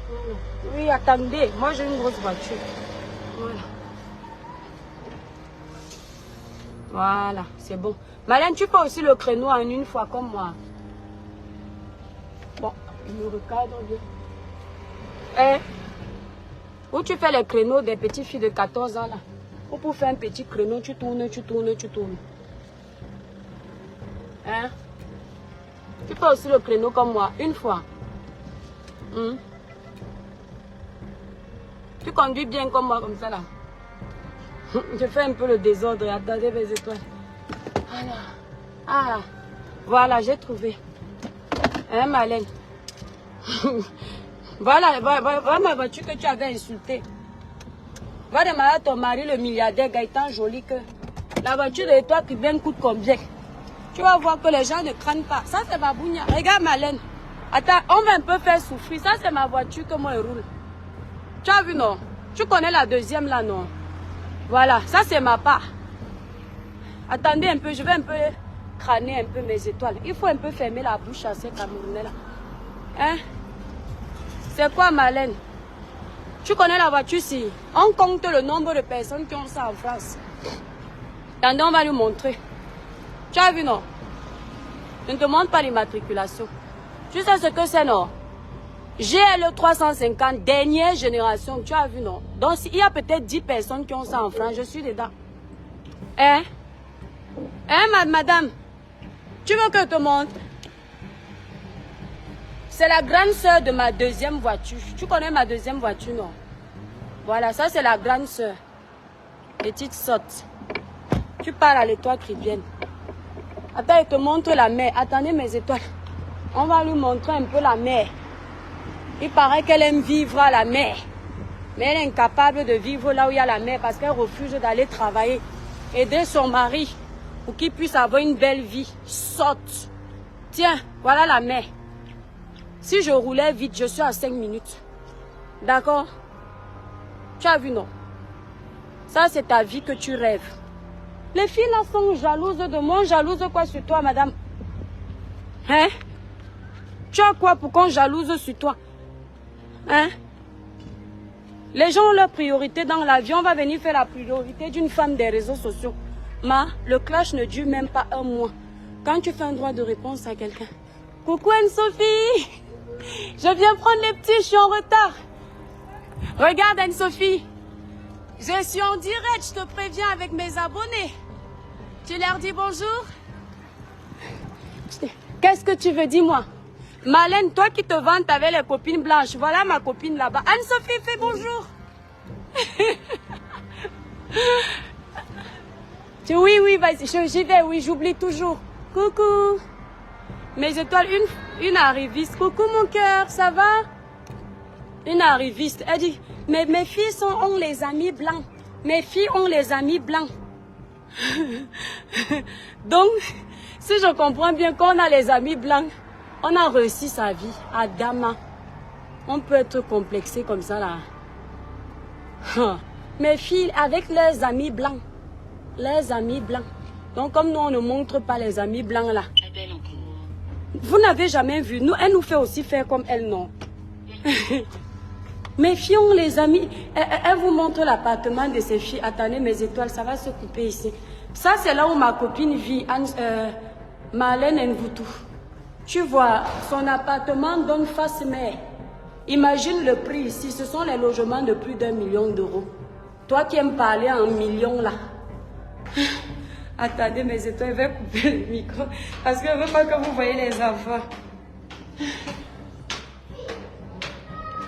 Voilà. Oui, attendez, moi j'ai une grosse voiture. Voilà. Voilà, c'est bon. Marlène, tu fais aussi le créneau en une fois comme moi. Bon, il me recadre bien. Où tu fais les créneaux des petites filles de 14 ans là. Ou pour faire un petit créneau, tu tournes. Hein? Tu fais aussi le créneau comme moi, une fois. Tu conduis bien comme moi, comme ça là. Je fais un peu le désordre. Attendez mes étoiles. Voilà, j'ai trouvé. Hein, Marlène? Voilà ma voiture que tu avais insultée. Va demander à ton mari, le milliardaire Gaëtan Joli, que la voiture de toi qui vient coûte combien. Tu vas voir que les gens ne craignent pas. Ça, c'est ma bougna. Regarde, Marlène. Attends, on va un peu faire souffrir. Ça, c'est ma voiture que moi, je roule. Tu as vu, non? Tu connais la deuxième, là, non? Voilà, ça, c'est ma part. Attendez un peu, je vais un peu crâner un peu mes étoiles. Il faut un peu fermer la bouche à ces Camerounais-là. Hein? C'est quoi, Marlène? Tu connais la voiture, si? On compte le nombre de personnes qui ont ça en France. Attendez, on va lui montrer. Tu as vu, non? Je ne te montre pas l'immatriculation. Tu sais ce que c'est, non? GL 350, dernière génération. Tu as vu, non? Donc, il y a peut-être 10 personnes qui ont ça en France. Je suis dedans. Hein? Hein, madame? Tu veux que je te montre? C'est la grande sœur de ma deuxième voiture. Tu connais ma deuxième voiture, non? Voilà, ça c'est la grande sœur. Petite sotte. Tu pars à l'étoile chrétienne. Attends, elle te montre la mer. Attendez mes étoiles. On va lui montrer un peu la mer. Il paraît qu'elle aime vivre à la mer. Mais elle est incapable de vivre là où il y a la mer parce qu'elle refuse d'aller travailler. Aider son mari pour qu'il puisse avoir une belle vie. Sotte. Tiens, voilà la mer. Si je roulais vite, je suis à 5 minutes. D'accord? Tu as vu, non? Ça, c'est ta vie que tu rêves. Les filles là sont jalouses de moi. Jalouses quoi sur toi, madame? Hein? Tu as quoi pour qu'on jalouse sur toi? Hein? Les gens ont leur priorité dans la vie. On va venir faire la priorité d'une femme des réseaux sociaux. Le clash ne dure même pas un mois. Quand tu fais un droit de réponse à quelqu'un. Coucou Anne-Sophie. Je viens prendre les petits, je suis en retard. Regarde Anne-Sophie. Je suis en direct, je te préviens avec mes abonnés. Tu leur dis bonjour? Qu'est-ce que tu veux, dis-moi? Malène, toi qui te vantes avec les copines blanches, voilà ma copine là-bas. Anne-Sophie, fais bonjour. Oui, vas-y, j'y vais, oui, j'oublie toujours. Coucou. Mes étoiles, une arriviste. Coucou mon cœur, ça va? Une arriviste. Elle dit, mais mes filles ont les amis blancs. Mes filles ont les amis blancs. Donc, si je comprends bien qu'on a les amis blancs, on a réussi sa vie à Dama. On peut être complexé comme ça là. Mes filles avec leurs amis blancs. Les amis blancs. Donc comme nous on ne montre pas les amis blancs là. Vous n'avez jamais vu. Nous, elle nous fait aussi faire comme elle, non. Mes filles ont les amis. Elle vous montre l'appartement de ses filles. Attendez mes étoiles, ça va se couper ici. Ça c'est là où ma copine vit. Marlène Nvoutou. Tu vois, son appartement donne face mer. Imagine le prix ici. Ce sont les logements de plus d'1 million d'euros. Toi qui aimes parler en millions là. Attendez mes étoiles, je vais couper le micro. Parce que je ne veux pas que vous voyez les enfants.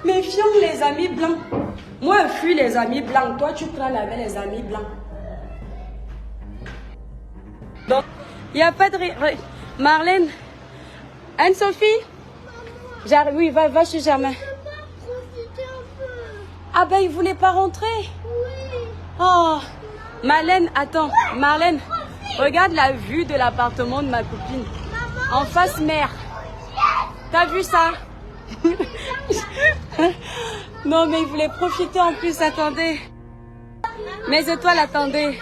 Mes filles ont les amis blancs. Moi, je fuis les amis blancs. Toi, tu prends avec les amis blancs. Donc, il n'y a pas de... Marlène, Anne-Sophie, j'arrive, oui, va chez Germain. Ah ben, il ne voulait pas rentrer. Oui. Oh, Marlène, attends. Marlène, regarde la vue de l'appartement de ma copine. En face mer. T'as vu ça? Non, mais il voulait profiter en plus. Attendez. Mes étoiles, attendez.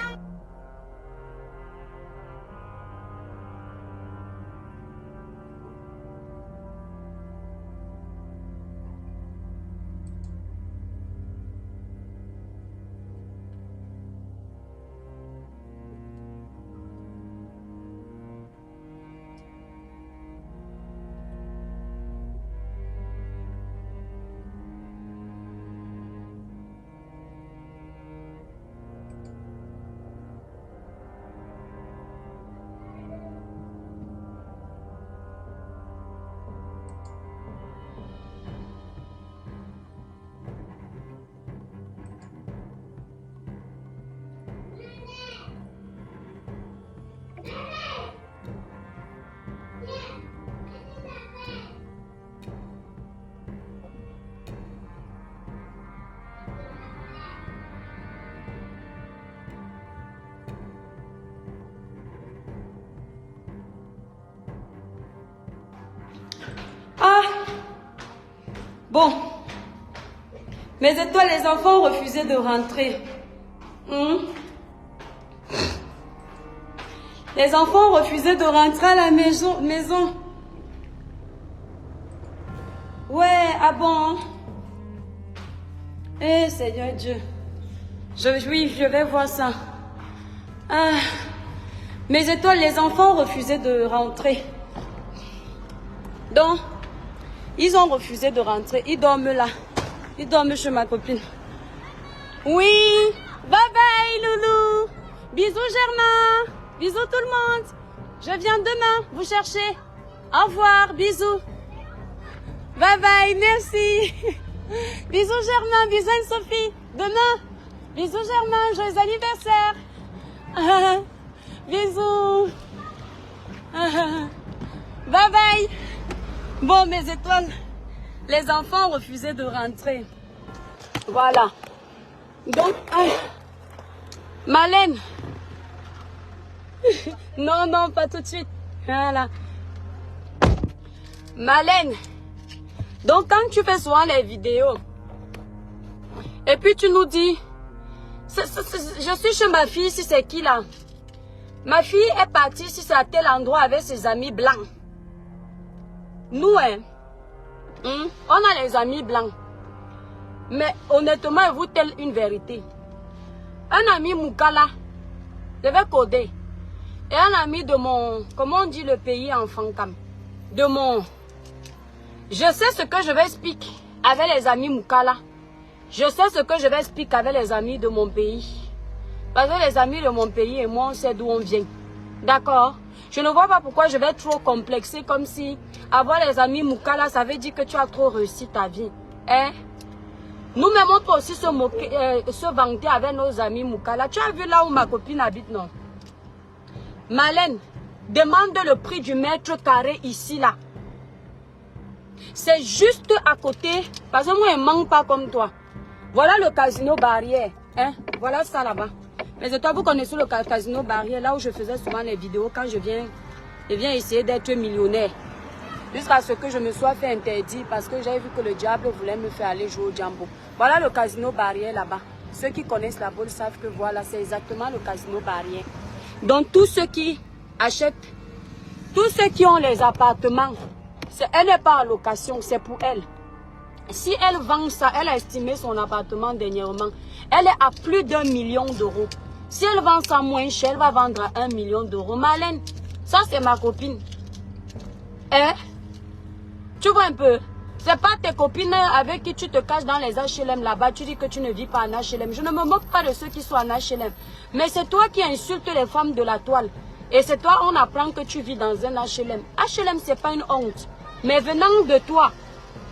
Ah! Bon. Mes étoiles, les enfants ont refusé de rentrer. Les enfants ont refusé de rentrer à la maison. Ouais, ah bon? Eh, Seigneur Dieu. Oui, je vais voir ça. Ah. Mes étoiles, les enfants ont refusé de rentrer. Donc, ils ont refusé de rentrer. Ils dorment là. Ils dorment chez ma copine. Oui. Bye bye, loulou. Bisous, Germain. Bisous, tout le monde. Je viens demain vous chercher. Au revoir. Bisous. Bye bye, merci. Bisous Germain, bisous Anne-Sophie. Demain. Bisous Germain, joyeux anniversaire. Bisous. Bye bye. Bon, mes étoiles, les enfants ont refusé de rentrer. Voilà. Donc, Malène. Non, non, pas tout de suite. Voilà. Malène. Donc, quand tu fais souvent les vidéos, et puis tu nous dis, je suis chez ma fille, si c'est qui là? Ma fille est partie, si c'est à tel endroit avec ses amis blancs. Nous, on a les amis blancs. Mais honnêtement, avoue-t-elle une vérité? Un ami Moukala, je vais coder. Et un ami de mon, comment on dit le pays en Fankam? De mon... Je sais ce que je vais expliquer avec les amis Moukala. Je sais ce que je vais expliquer avec les amis de mon pays. Parce que les amis de mon pays et moi, on sait d'où on vient. D'accord? Je ne vois pas pourquoi je vais trop complexer comme si avoir les amis Moukala, ça veut dire que tu as trop réussi ta vie. Hein? Nous-mêmes, on peut aussi se moquer, se vanter avec nos amis Moukala. Tu as vu là où ma copine habite, non? Malène, demande le prix du mètre carré ici, là. C'est juste à côté, parce que moi, je ne manque pas comme toi. Voilà le casino Barrière. Hein? Voilà ça là-bas. Mais toi, vous connaissez le casino Barrière, là où je faisais souvent les vidéos quand je viens essayer d'être millionnaire. Jusqu'à ce que je me sois fait interdire parce que j'avais vu que le diable voulait me faire aller jouer au Jambo. Voilà le casino Barrière là-bas. Ceux qui connaissent la boule savent que voilà, c'est exactement le casino Barrière. Donc tous ceux qui achètent, tous ceux qui ont les appartements, elle n'est pas en location, c'est pour elle. Si elle vend ça, elle a estimé son appartement dernièrement, elle est à plus d'1 million d'euros. Si elle vend ça moins cher, elle va vendre à 1 million d'euros. Malène, ça c'est ma copine. Hein? Tu vois un peu? C'est pas tes copines avec qui tu te caches dans les HLM là-bas, tu dis que tu ne vis pas en HLM. Je ne me moque pas de ceux qui sont en HLM. Mais c'est toi qui insultes les femmes de la toile. Et c'est toi, on apprend que tu vis dans un HLM. HLM, c'est pas une honte. Mais venant de toi,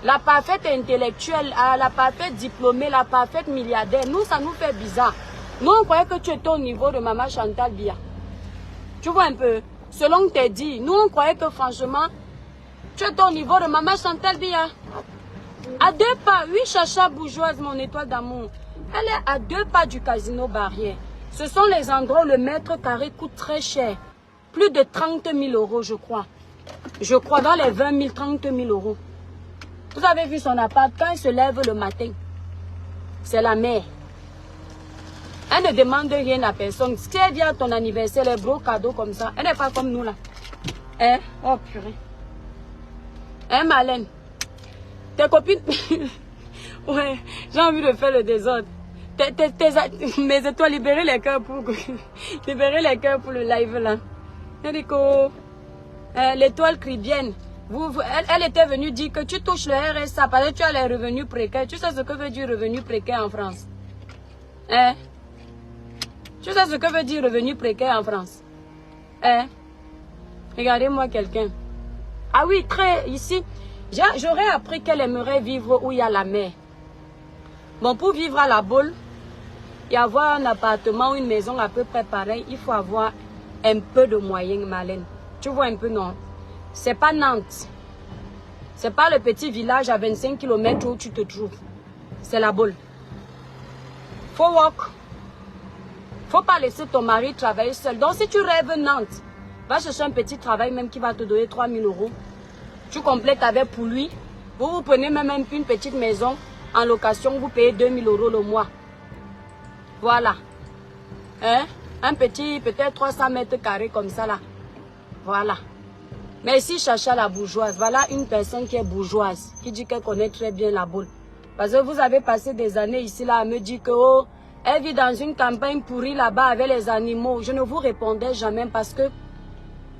la parfaite intellectuelle, la parfaite diplômée, la parfaite milliardaire, nous, ça nous fait bizarre. Nous, on croyait que tu étais au niveau de Maman Chantal Bia. Tu vois un peu? Selon tes dits, nous, on croyait que franchement, tu es au niveau de Maman Chantal Bia. À 2 pas, oui, Chacha bourgeoise, mon étoile d'amour. Elle est à 2 pas du casino Barrière. Ce sont les endroits où le mètre carré coûte très cher. Plus de 30 000 euros, je crois. Je crois dans les 20 000, 30 000 euros. Vous avez vu son appart, quand elle se lève le matin, c'est la mère. Elle ne demande rien à personne. Si elle vient à ton anniversaire, les gros cadeaux comme ça, elle n'est pas comme nous là. Hein? Oh purée. Hein, Malène? Tes copines... Ouais, j'ai envie de faire le désordre. Mais toi, libérer les cœurs pour... libérer les cœurs pour le live là. L'étoile cribienne. Elle était venue dire que tu touches le RSA parce que tu as les revenus précaires. Tu sais ce que veut dire revenu précaire en France? Hein? Tu sais ce que veut dire revenu précaire en France? Hein? Regardez-moi quelqu'un. Ah oui, ici, j'aurais appris qu'elle aimerait vivre où il y a la mer. Bon, pour vivre à la boule et avoir un appartement ou une maison à peu près pareil, il faut avoir un peu de moyens, Malène. Tu vois un peu, non? C'est pas Nantes. C'est pas le petit village à 25 km où tu te trouves. C'est la boule. Faut walk. Faut pas laisser ton mari travailler seul. Donc si tu rêves Nantes, va chercher un petit travail même qui va te donner 3 000 euros. Tu complètes avec pour lui. Vous prenez même une petite maison en location, vous payez 2 000 euros le mois. Voilà. Hein? Un petit, peut-être 300 mètres carrés comme ça là. Voilà. Mais ici, Chacha la bourgeoise, voilà une personne qui est bourgeoise, qui dit qu'elle connaît très bien la boule. Parce que vous avez passé des années ici là à me dire que oh, elle vit dans une campagne pourrie là-bas avec les animaux. Je ne vous répondais jamais parce que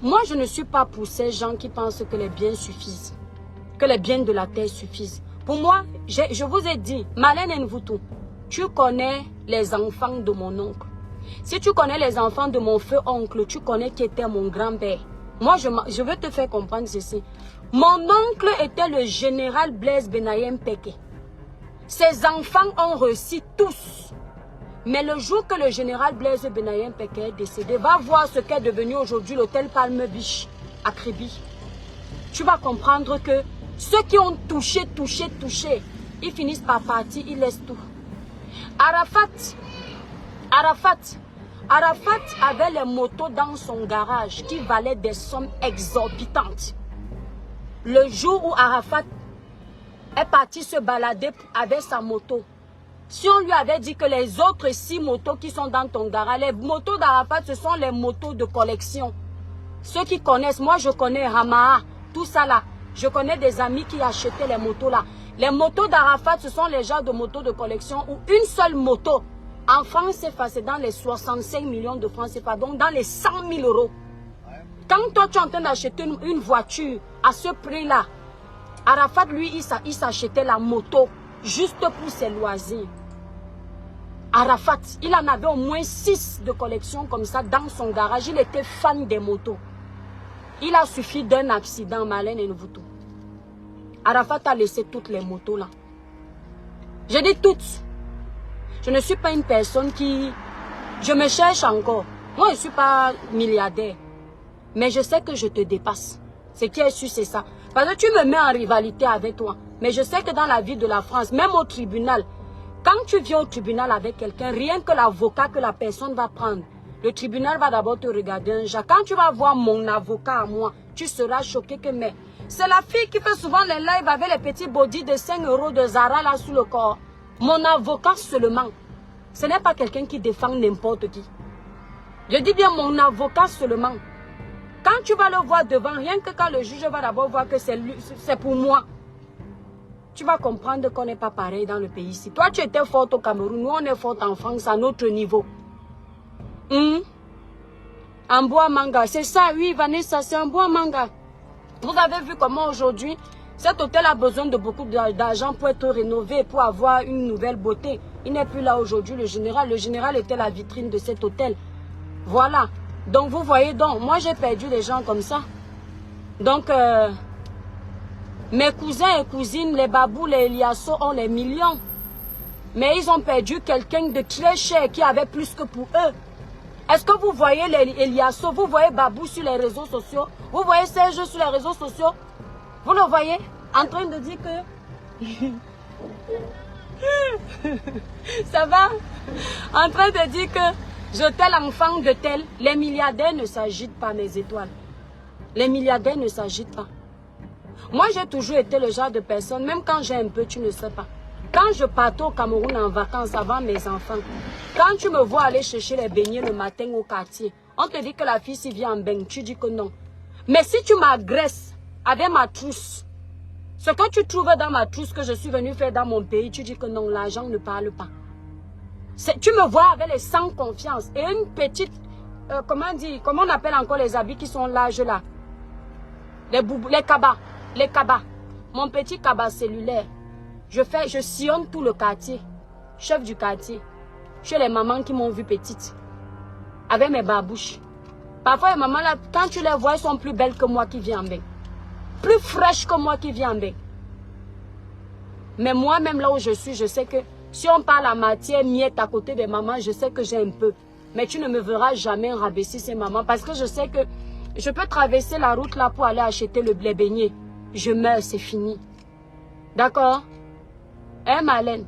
moi, je ne suis pas pour ces gens qui pensent que les biens suffisent. Que les biens de la terre suffisent. Pour moi, je vous ai dit, Malène Nvoutou, tu connais les enfants de mon oncle. Si tu connais les enfants de mon feu oncle, tu connais qui était mon grand-père. Moi, je veux te faire comprendre ceci. Mon oncle était le général Blaise Benaye Mpeke. Ses enfants ont réussi tous. Mais le jour que le général Blaise Benaye Mpeke est décédé, va voir ce qu'est devenu aujourd'hui l'hôtel Palme Beach à Kribi. Tu vas comprendre que ceux qui ont touché, ils finissent par partir, ils laissent tout. Arafat avait les motos dans son garage qui valaient des sommes exorbitantes. Le jour où Arafat est parti se balader avec sa moto, si on lui avait dit que les autres 6 motos qui sont dans ton garage, les motos d'Arafat, ce sont les motos de collection. Ceux qui connaissent, moi je connais Hamaha, tout ça là. Je connais des amis qui achetaient les motos là. Les motos d'Arafat, ce sont les genres de motos de collection où une seule moto, en France CFA, c'est dans les 65 millions de francs CFA, donc dans les 100 000 euros. Quand toi tu es en train d'acheter une voiture à ce prix-là, Arafat, lui, il s'achetait la moto juste pour ses loisirs. Arafat, il en avait au moins 6 de collection comme ça dans son garage. Il était fan des motos. Il a suffi d'un accident, Malène et Nvutu. Arafat a laissé toutes les motos là. Je dis toutes. Je ne suis pas une personne qui... Je me cherche encore. Moi, je ne suis pas milliardaire. Mais je sais que je te dépasse. Ce qui est sûr, c'est ça. Parce que tu me mets en rivalité avec toi. Mais je sais que dans la vie de la France, même au tribunal, quand tu viens au tribunal avec quelqu'un, rien que l'avocat que la personne va prendre, le tribunal va d'abord te regarder un genre. Quand tu vas voir mon avocat à moi, tu seras choqué que mais... C'est la fille qui fait souvent les lives avec les petits bodys de 5 € de Zara là sous le corps. Mon avocat seulement. Ce n'est pas quelqu'un qui défend n'importe qui. Je dis bien mon avocat seulement. Quand tu vas le voir devant, rien que quand le juge va d'abord voir que c'est pour moi, tu vas comprendre qu'on n'est pas pareil dans le pays ici. Toi, tu étais forte au Cameroun, nous on est forte en France à notre niveau. En bois manga, c'est ça, oui Vanessa, c'est un bois manga. Vous avez vu comment aujourd'hui, cet hôtel a besoin de beaucoup d'argent pour être rénové, pour avoir une nouvelle beauté. Il n'est plus là aujourd'hui, le général. Le général était la vitrine de cet hôtel. Voilà. Donc vous voyez, donc moi j'ai perdu des gens comme ça. Donc, mes cousins et cousines, les Babou, les Eliasso ont les millions. Mais ils ont perdu quelqu'un de très cher qui avait plus que pour eux. Est-ce que vous voyez les Eliasso, vous voyez Babou sur les réseaux sociaux, vous voyez Serge sur les réseaux sociaux, vous le voyez en train de dire que... Ça va? En train de dire que je tel enfant de tel. Les milliardaires ne s'agitent pas, mes étoiles. Les milliardaires ne s'agitent pas. Moi, j'ai toujours été le genre de personne, même quand j'ai un peu, tu ne sais pas. Quand je partais au Cameroun en vacances avant mes enfants, quand tu me vois aller chercher les beignets le matin au quartier, on te dit que la fille s'y vient en beigne, tu dis que non. Mais si tu m'agresses avec ma trousse, ce que tu trouves dans ma trousse que je suis venu faire dans mon pays, tu dis que non, l'argent ne parle pas. Tu me vois avec les sans confiance et une petite, comment on appelle encore les habits qui sont larges là? Les cabas. Mon petit cabas cellulaire. Je sillonne tout le quartier. Chef du quartier. Chez les mamans qui m'ont vu petite. Avec mes babouches. Parfois les mamans là, quand tu les vois, elles sont plus belles que moi qui viens en bain. Plus fraîches que moi qui viens en bain. Mais moi même là où je suis, je sais que si on parle à matière miette à côté des mamans, je sais que j'ai un peu. Mais tu ne me verras jamais rabaisser ces mamans. Parce que je sais que je peux traverser la route là pour aller acheter le blé beignet. Je meurs, c'est fini. D'accord? Hein, Malène?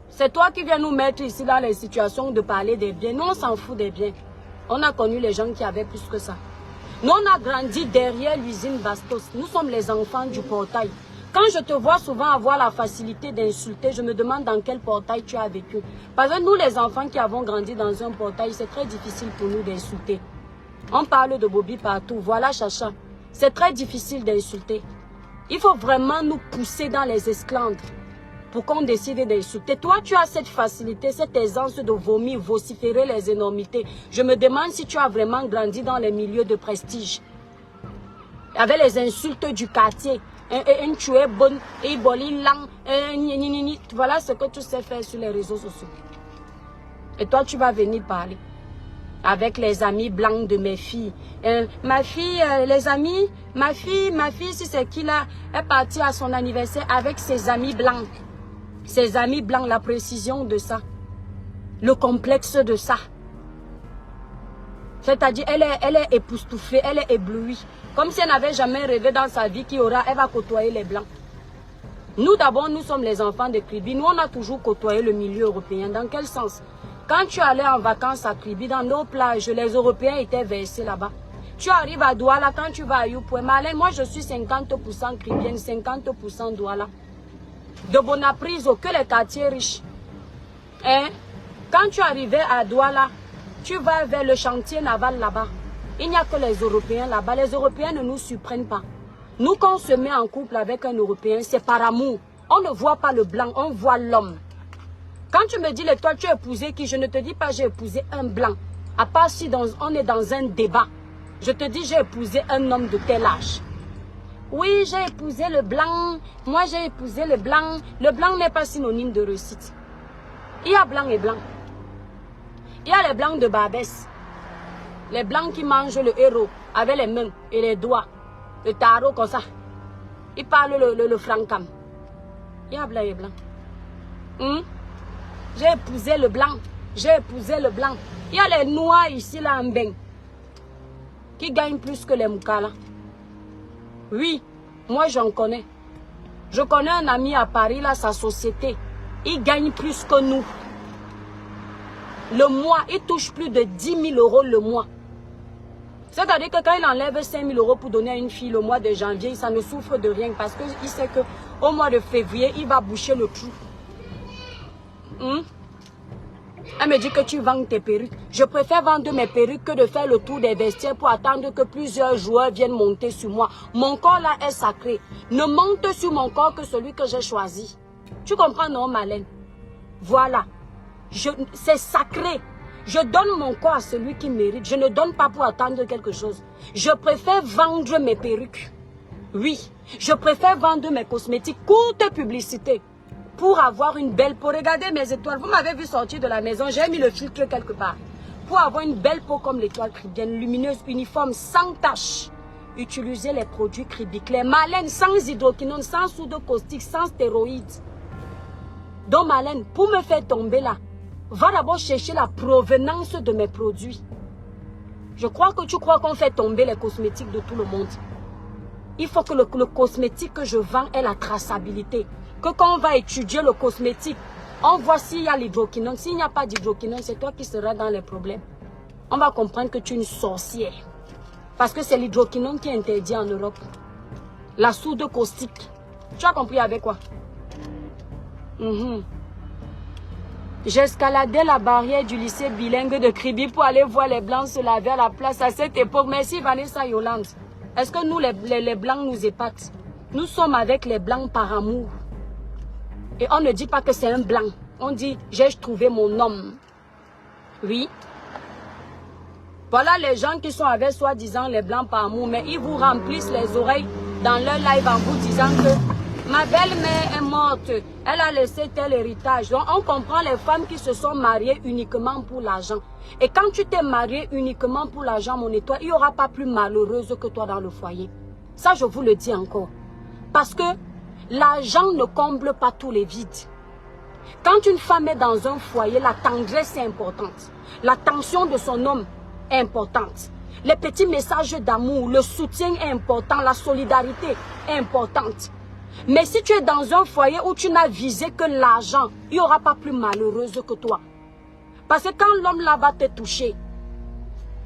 C'est toi qui viens nous mettre ici dans les situations de parler des biens. Nous, on s'en fout des biens. On a connu les gens qui avaient plus que ça. Nous, on a grandi derrière l'usine Bastos. Nous sommes les enfants du portail. Quand je te vois souvent avoir la facilité d'insulter, je me demande dans quel portail tu as vécu. Parce que nous, les enfants qui avons grandi dans un portail, c'est très difficile pour nous d'insulter. On parle de Bobby partout. Voilà, Chacha. C'est très difficile d'insulter. Il faut vraiment nous pousser dans les esclandres pour qu'on décide d'insulter. Toi, tu as cette facilité, cette aisance de vomir, vociférer les énormités. Je me demande si tu as vraiment grandi dans les milieux de prestige. Avec les insultes du quartier. Tu es bonne, voilà ce que tu sais faire sur les réseaux sociaux. Et toi, tu vas venir parler. avec les amis blancs de mes filles. Ma fille, les amis, ma fille, si c'est qui là, est partie à son anniversaire avec ses amis blancs. Ses amis blancs, la précision de ça. Le complexe de ça. C'est-à-dire, elle est époustouflée, elle est éblouie. Comme si elle n'avait jamais rêvé dans sa vie elle va côtoyer les blancs. Nous d'abord, nous sommes les enfants de Kribi. Nous, on a toujours côtoyé le milieu européen. Dans quel sens? Quand tu allais en vacances à Kribi, dans nos plages, les Européens étaient versés là-bas. Tu arrives à Douala, quand tu vas à Youpoué, Malin, moi je suis 50% Kribienne, 50% Douala. De Bonapriso, que les quartiers riches. Hein? Quand tu arrivais à Douala, tu vas vers le chantier naval là-bas. Il n'y a que les Européens là-bas. Les Européens ne nous surprennent pas. Nous, quand on se met en couple avec un Européen, c'est par amour. On ne voit pas le blanc, on voit l'homme. Quand tu me dis, toi, tu as épousé qui? Je ne te dis pas j'ai épousé un blanc. À part si on est dans un débat. Je te dis, j'ai épousé un homme de tel âge. Oui, j'ai épousé le blanc. Moi, j'ai épousé le blanc. Le blanc n'est pas synonyme de réussite. Il y a blanc et blanc. Il y a les blancs de Barbès. Les blancs qui mangent le héros avec les mains et les doigts. Le tarot comme ça. Ils parlent le francam. Il y a blanc et blanc. J'ai épousé le blanc. J'ai épousé le blanc. Il y a les noirs ici là en bain. Qui gagnent plus que les Moukala. Oui, moi j'en connais. Je connais un ami à Paris là, sa société. Il gagne plus que nous. Le mois, il touche plus de 10 000 euros le mois. C'est-à-dire que quand il enlève 5 000 euros pour donner à une fille le mois de janvier, ça ne souffre de rien parce qu'il sait qu'au mois de février, il va boucher le trou. Elle me dit que tu vends tes perruques. Je préfère vendre mes perruques que de faire le tour des vestiaires pour attendre que plusieurs joueurs viennent monter sur moi. Mon corps là est sacré. Ne monte sur mon corps que celui que j'ai choisi. Tu comprends, non, Malène? Voilà. C'est sacré. Je donne mon corps à celui qui mérite. Je ne donne pas pour attendre quelque chose. Je préfère vendre mes perruques. Oui. Je préfère vendre mes cosmétiques. Courte publicité. Pour avoir une belle peau. Regardez mes étoiles. Vous m'avez vu sortir de la maison. J'ai mis le filtre quelque part. Pour avoir une belle peau comme l'étoile kribienne, lumineuse, uniforme, sans tache. Utilisez les produits Kribi Clair. Malène, sans hydroquinone, sans soude caustique, sans stéroïdes. Donc Malène, pour me faire tomber là, va d'abord chercher la provenance de mes produits. Je crois que tu crois qu'on fait tomber les cosmétiques de tout le monde. Il faut que le cosmétique que je vends ait la traçabilité. Que quand on va étudier le cosmétique, on voit s'il y a l'hydroquinone. S'il n'y a pas d'hydroquinone, c'est toi qui seras dans les problèmes. On va comprendre que tu es une sorcière. Parce que c'est l'hydroquinone qui est interdit en Europe. La soude caustique. Tu as compris avec quoi? J'ai escaladé la barrière du lycée bilingue de Kribi pour aller voir les blancs se laver à la place à cette époque. Merci Vanessa Yolande. Est-ce que nous, les blancs nous épatent? Nous sommes avec les blancs par amour. Et on ne dit pas que c'est un blanc. On dit, j'ai trouvé mon homme. Oui. Voilà les gens qui sont avec soi-disant les blancs par amour. Mais ils vous remplissent les oreilles dans leur live en vous disant que ma belle-mère est morte. Elle a laissé tel héritage. Donc on comprend les femmes qui se sont mariées uniquement pour l'argent. Et quand tu t'es mariée uniquement pour l'argent, mon étoile, il n'y aura pas plus malheureuse que toi dans le foyer. Ça, je vous le dis encore. Parce que l'argent ne comble pas tous les vides. Quand une femme est dans un foyer, la tendresse est importante. L'attention de son homme est importante. Les petits messages d'amour, le soutien est important. La solidarité est importante. Mais si tu es dans un foyer où tu n'as visé que l'argent, il n'y aura pas plus malheureuse que toi. Parce que quand l'homme là va te toucher,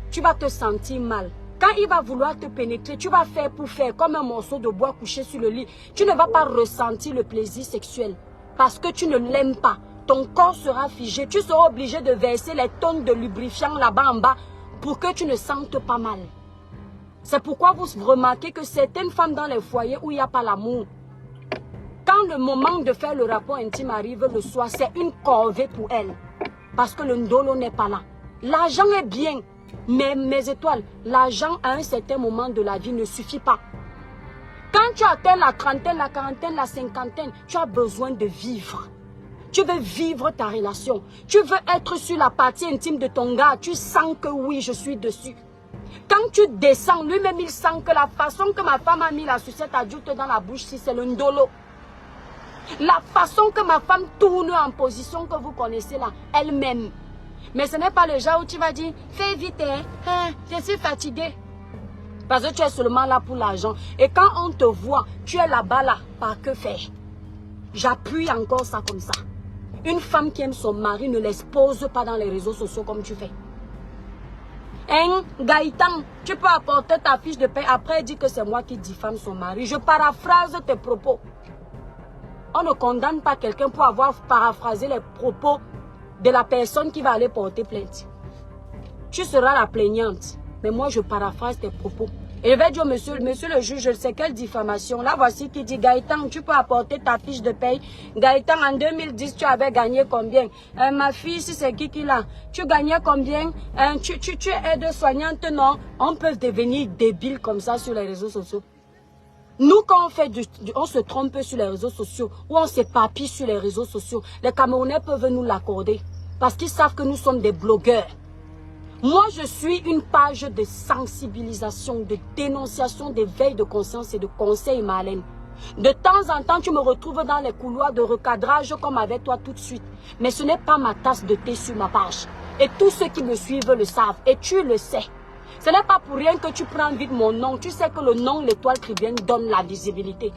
tu vas te sentir mal. Quand il va vouloir te pénétrer, tu vas faire pour faire comme un morceau de bois couché sur le lit. Tu ne vas pas ressentir le plaisir sexuel parce que tu ne l'aimes pas. Ton corps sera figé. Tu seras obligé de verser les tonnes de lubrifiant là-bas en bas pour que tu ne sentes pas mal. C'est pourquoi vous remarquez que certaines femmes dans les foyers où il n'y a pas l'amour, quand le moment de faire le rapport intime arrive le soir, c'est une corvée pour elles. Parce que le ndolo n'est pas là. L'argent est bien. Mais mes étoiles, l'argent à un certain moment de la vie ne suffit pas. Quand tu atteins la trentaine, la quarantaine, la cinquantaine, tu as besoin de vivre. Tu veux vivre ta relation. Tu veux être sur la partie intime de ton gars. Tu sens que oui, je suis dessus. Quand tu descends, lui-même il sent que la façon que ma femme a mis la sucette adulte dans la bouche, si c'est le ndolo. La façon que ma femme tourne en position que vous connaissez là, elle-même. Mais ce n'est pas le genre où tu vas dire, fais vite, hein, je suis fatiguée. Parce que tu es seulement là pour l'argent. Et quand on te voit, tu es là-bas là, par que faire? J'appuie encore ça comme ça. Une femme qui aime son mari ne l'expose pas dans les réseaux sociaux comme tu fais. Hein, Gaëtan, tu peux apporter ta fiche de paie après dire que c'est moi qui diffame son mari. Je paraphrase tes propos. On ne condamne pas quelqu'un pour avoir paraphrasé les propos de la personne qui va aller porter plainte. Tu seras la plaignante. Mais moi, je paraphrase tes propos. Et je vais dire, monsieur le juge, je sais quelle diffamation. Là, voici qui dit, Gaëtan, tu peux apporter ta fiche de paye. Gaëtan, en 2010, tu avais gagné combien? Ma fille, si c'est qui l'a? Tu gagnais combien? Tu es aide-soignante, non? On peut devenir débile comme ça sur les réseaux sociaux. Nous, quand on se trompe sur les réseaux sociaux, ou on s'éparpille sur les réseaux sociaux, les Camerounais peuvent nous l'accorder. Parce qu'ils savent que nous sommes des blogueurs. Moi, je suis une page de sensibilisation, de dénonciation, d'éveil de conscience et de conseils malins. De temps en temps, tu me retrouves dans les couloirs de recadrage comme avec toi tout de suite. Mais ce n'est pas ma tasse de thé sur ma page. Et tous ceux qui me suivent le savent. Et tu le sais. Ce n'est pas pour rien que tu prends vite mon nom. Tu sais que le nom, l'étoile chrétienne, donne la visibilité.